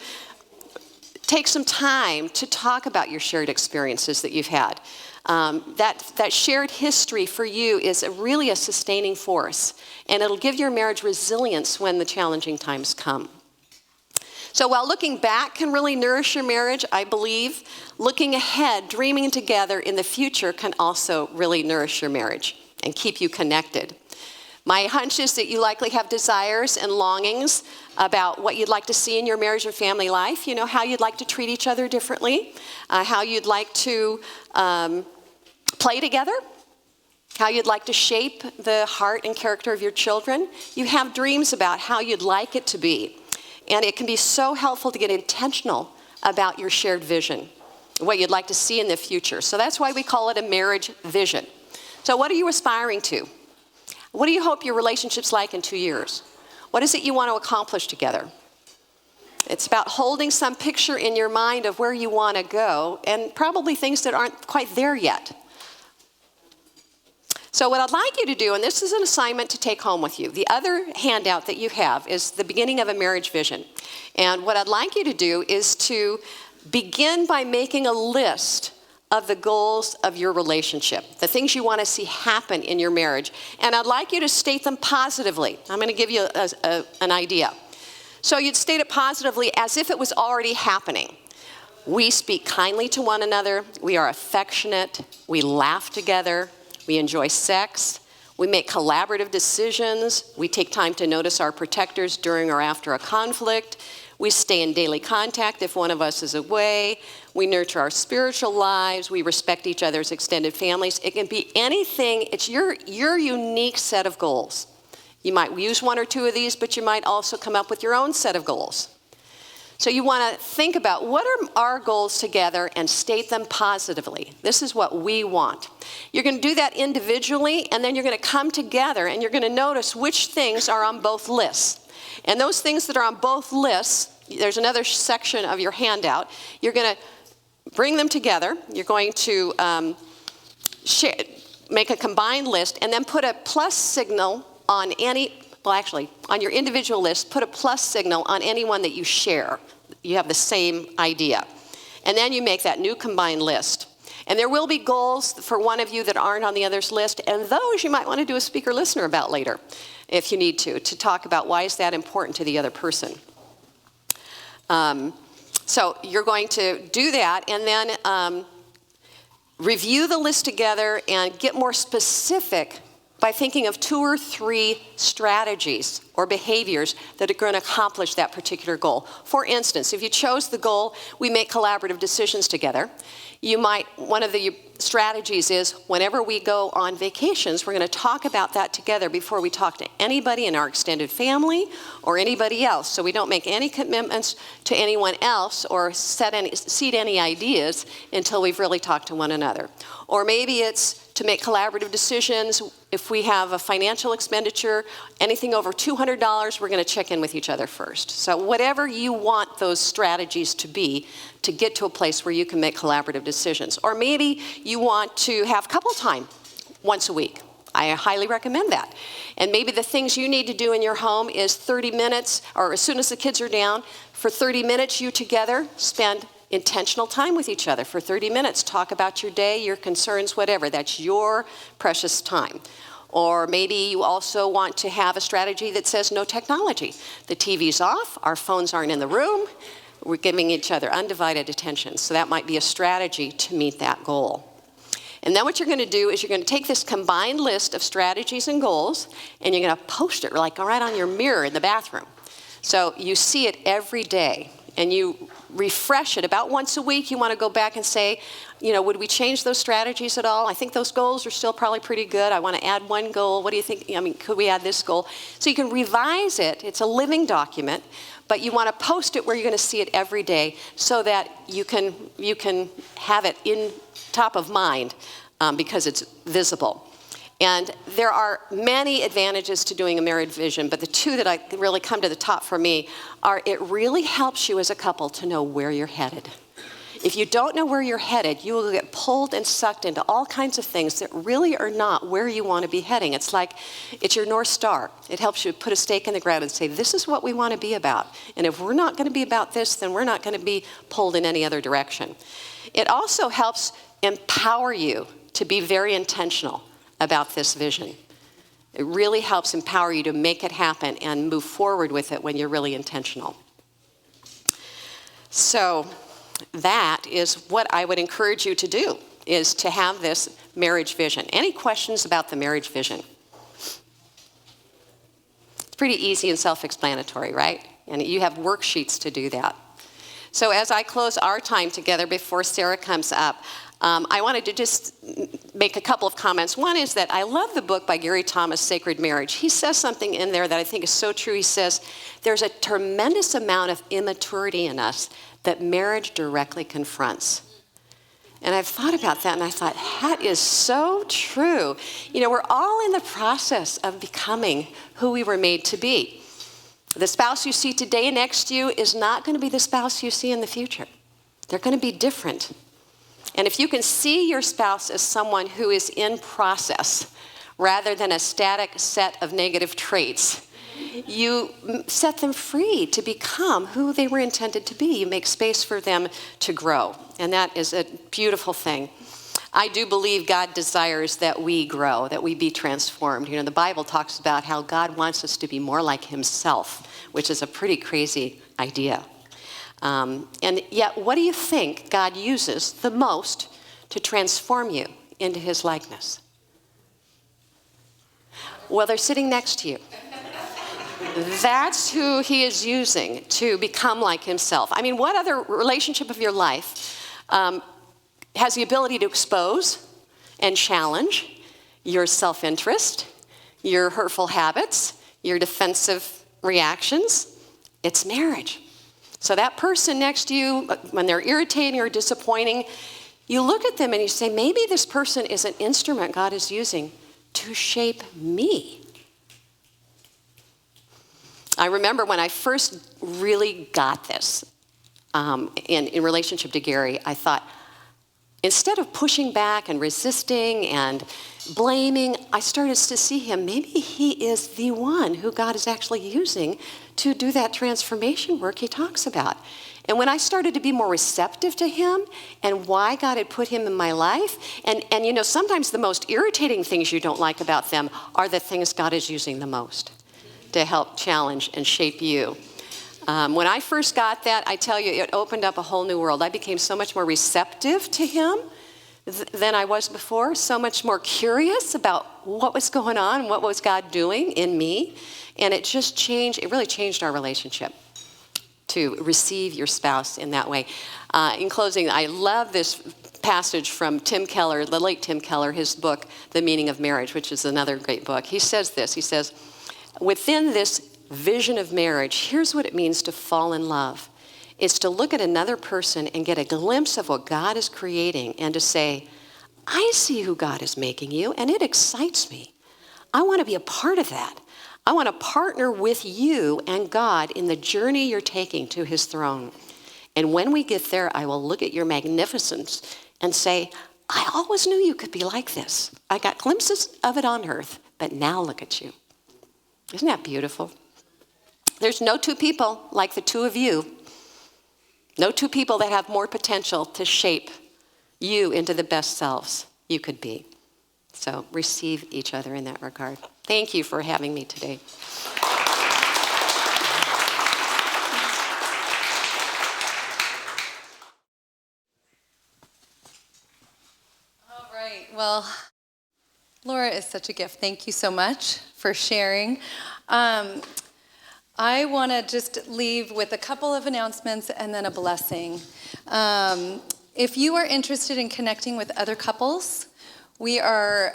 take some time to talk about your shared experiences that you've had. That shared history for you is really a sustaining force, and it'll give your marriage resilience when the challenging times come. So while looking back can really nourish your marriage, I believe looking ahead, dreaming together in the future can also really nourish your marriage and keep you connected. My hunch is that you likely have desires and longings about what you'd like to see in your marriage and family life, how you'd like to treat each other differently, how you'd like to play together, how you'd like to shape the heart and character of your children. You have dreams about how you'd like it to be. And it can be so helpful to get intentional about your shared vision, what you'd like to see in the future. So that's why we call it a marriage vision. So what are you aspiring to? What do you hope your relationship's like in 2 years? What is it you want to accomplish together? It's about holding some picture in your mind of where you want to go, and probably things that aren't quite there yet. So what I'd like you to do, and this is an assignment to take home with you, the other handout that you have is the beginning of a marriage vision. And what I'd like you to do is to begin by making a list of the goals of your relationship, the things you want to see happen in your marriage. And I'd like you to state them positively. I'm going to give you an idea. So you'd state it positively as if it was already happening. We speak kindly to one another. We are affectionate. We laugh together. We enjoy sex. We make collaborative decisions. We take time to notice our protectors during or after a conflict. We stay in daily contact if one of us is away. We nurture our spiritual lives. We respect each other's extended families. It can be anything. It's your unique set of goals. You might use one or two of these, but you might also come up with your own set of goals. So you want to think about what are our goals together and state them positively. This is what we want. You're going to do that individually, and then you're going to come together and you're going to notice which things are on both lists. And those things that are on both lists, there's another section of your handout. You're going to bring them together. You're going to make a combined list and then put a plus signal on on your individual list, put a plus signal on any one that you share. You have the same idea. And then you make that new combined list. And there will be goals for one of you that aren't on the other's list, and those you might want to do a speaker listener about later, if you need to talk about why is that important to the other person. So you're going to do that, and then review the list together and get more specific by thinking of 2 or 3 strategies or behaviors that are going to accomplish that particular goal. For instance, if you chose the goal, we make collaborative decisions together. One of the strategies is whenever we go on vacations, we're going to talk about that together before we talk to anybody in our extended family or anybody else. So we don't make any commitments to anyone else or seed any ideas until we've really talked to one another. Or maybe it's to make collaborative decisions. If we have a financial expenditure, anything over $200, we're going to check in with each other first. So whatever you want those strategies to be to get to a place where you can make collaborative decisions. Or maybe you want to have couple time once a week. I highly recommend that. And maybe the things you need to do in your home is 30 minutes, or as soon as the kids are down, for 30 minutes you together spend intentional time with each other for 30 minutes. Talk about your day, your concerns, whatever. That's your precious time. Or maybe you also want to have a strategy that says no technology. The TV's off, our phones aren't in the room, we're giving each other undivided attention. So that might be a strategy to meet that goal. And then what you're going to do is you're going to take this combined list of strategies and goals, and you're going to post it like right on your mirror in the bathroom. So you see it every day, and you refresh it about once a week. You want to go back and say, would we change those strategies at all? I think those goals are still probably pretty good. I want to add one goal. What do you think? Could we add this goal? So you can revise it. It's a living document, but you want to post it where you're going to see it every day so that you can have it in top of mind because it's visible. And there are many advantages to doing a married vision, but the 2 that really come to the top for me are it really helps you as a couple to know where you're headed. If you don't know where you're headed, you will get pulled and sucked into all kinds of things that really are not where you want to be heading. It's like it's your North Star. It helps you put a stake in the ground and say, this is what we want to be about. And if we're not going to be about this, then we're not going to be pulled in any other direction. It also helps empower you to be very intentional about this vision. It really helps empower you to make it happen and move forward with it when you're really intentional. So that is what I would encourage you to do, is to have this marriage vision. Any questions about the marriage vision? It's pretty easy and self-explanatory, right? And you have worksheets to do that. So as I close our time together before Sarah comes up, I wanted to just make a couple of comments. One is that I love the book by Gary Thomas, Sacred Marriage. He says something in there that I think is so true. He says, there's a tremendous amount of immaturity in us that marriage directly confronts. And I've thought about that, and I thought, that is so true. We're all in the process of becoming who we were made to be. The spouse you see today next to you is not going to be the spouse you see in the future. They're going to be different. And if you can see your spouse as someone who is in process rather than a static set of negative traits, you set them free to become who they were intended to be. You make space for them to grow. And that is a beautiful thing. I do believe God desires that we grow, that we be transformed. The Bible talks about how God wants us to be more like himself, which is a pretty crazy idea. And yet, what do you think God uses the most to transform you into his likeness? Well, they're sitting next to you. That's who he is using to become like himself. I mean, what other relationship of your life has the ability to expose and challenge your self-interest, your hurtful habits, your defensive reactions? It's marriage. So that person next to you, when they're irritating or disappointing, you look at them and you say, maybe this person is an instrument God is using to shape me. I remember when I first really got this in relationship to Gary, I thought, instead of pushing back and resisting and blaming, I started to see him. Maybe he is the one who God is actually using to do that transformation work he talks about. And when I started to be more receptive to him and why God had put him in my life, and you know, sometimes the most irritating things you don't like about them are the things God is using the most to help challenge and shape you. When I first got that, I tell you, it opened up a whole new world. I became so much more receptive to him than I was before, so much more curious about what was going on, what was God doing in me. And it just changed, it really changed our relationship to receive your spouse in that way. In closing, I love this passage from Tim Keller, the late Tim Keller, his book, The Meaning of Marriage, which is another great book. He says this, he says, within this vision of marriage, here's what it means to fall in love. It's to look at another person and get a glimpse of what God is creating and to say, I see who God is making you, and it excites me. I want to be a part of that. I want to partner with you and God in the journey you're taking to his throne. And when we get there, I will look at your magnificence and say, I always knew you could be like this. I got glimpses of it on earth, but now look at you. Isn't that beautiful? There's no two people like the two of you. No two people that have more potential to shape you into the best selves you could be. So receive each other in that regard. Thank you for having me today. All right, well, Laura is such a gift. Thank you so much for sharing. I want to just leave with a couple of announcements and then a blessing. If you are interested in connecting with other couples, we are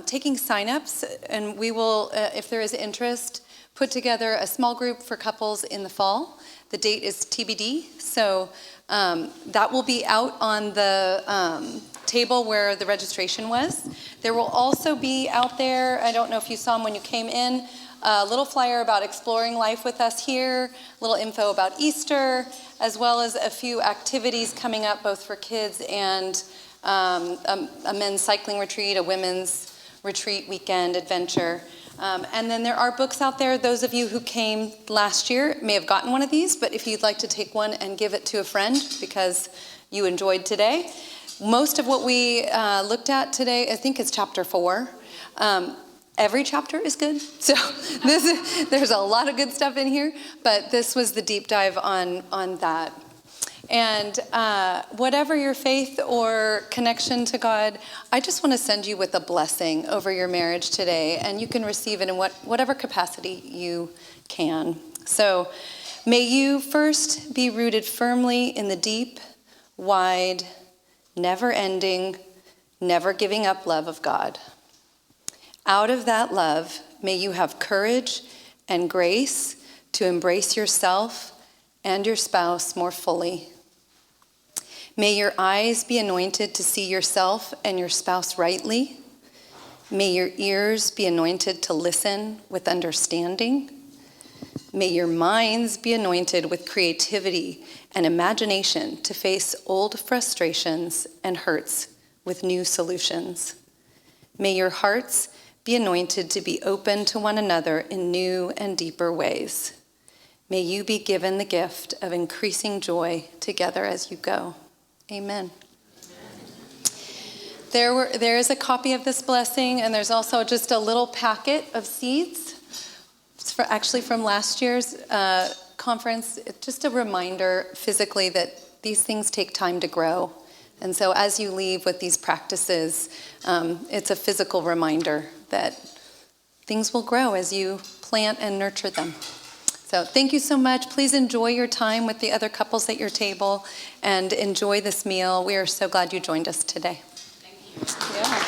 taking signups, and we will, if there is interest, put together a small group for couples in the fall. The date is TBD, so that will be out on the table where the registration was. There will also be out there, I don't know if you saw them when you came in, a little flyer about exploring life with us here, a little info about Easter, as well as a few activities coming up both for kids and a men's cycling retreat, a women's retreat weekend adventure. And then there are books out there. Those of you who came last year may have gotten one of these, but if you'd like to take one and give it to a friend because you enjoyed today. Most of what we looked at today, I think, is chapter 4. Every chapter is good, so there's a lot of good stuff in here, but this was the deep dive on that. And whatever your faith or connection to God, I just want to send you with a blessing over your marriage today, and you can receive it in whatever capacity you can. So may you first be rooted firmly in the deep, wide, never-ending, never-giving up love of God. Out of that love, may you have courage and grace to embrace yourself and your spouse more fully. May your eyes be anointed to see yourself and your spouse rightly. May your ears be anointed to listen with understanding. May your minds be anointed with creativity and imagination to face old frustrations and hurts with new solutions. May your hearts be anointed to be open to one another in new and deeper ways. May you be given the gift of increasing joy together as you go. Amen. There is a copy of this blessing, and there's also just a little packet of seeds. It's actually from last year's conference. It's just a reminder physically that these things take time to grow. And so as you leave with these practices, it's a physical reminder that things will grow as you plant and nurture them. So thank you so much. Please enjoy your time with the other couples at your table and enjoy this meal. We are so glad you joined us today. Thank you. Yeah.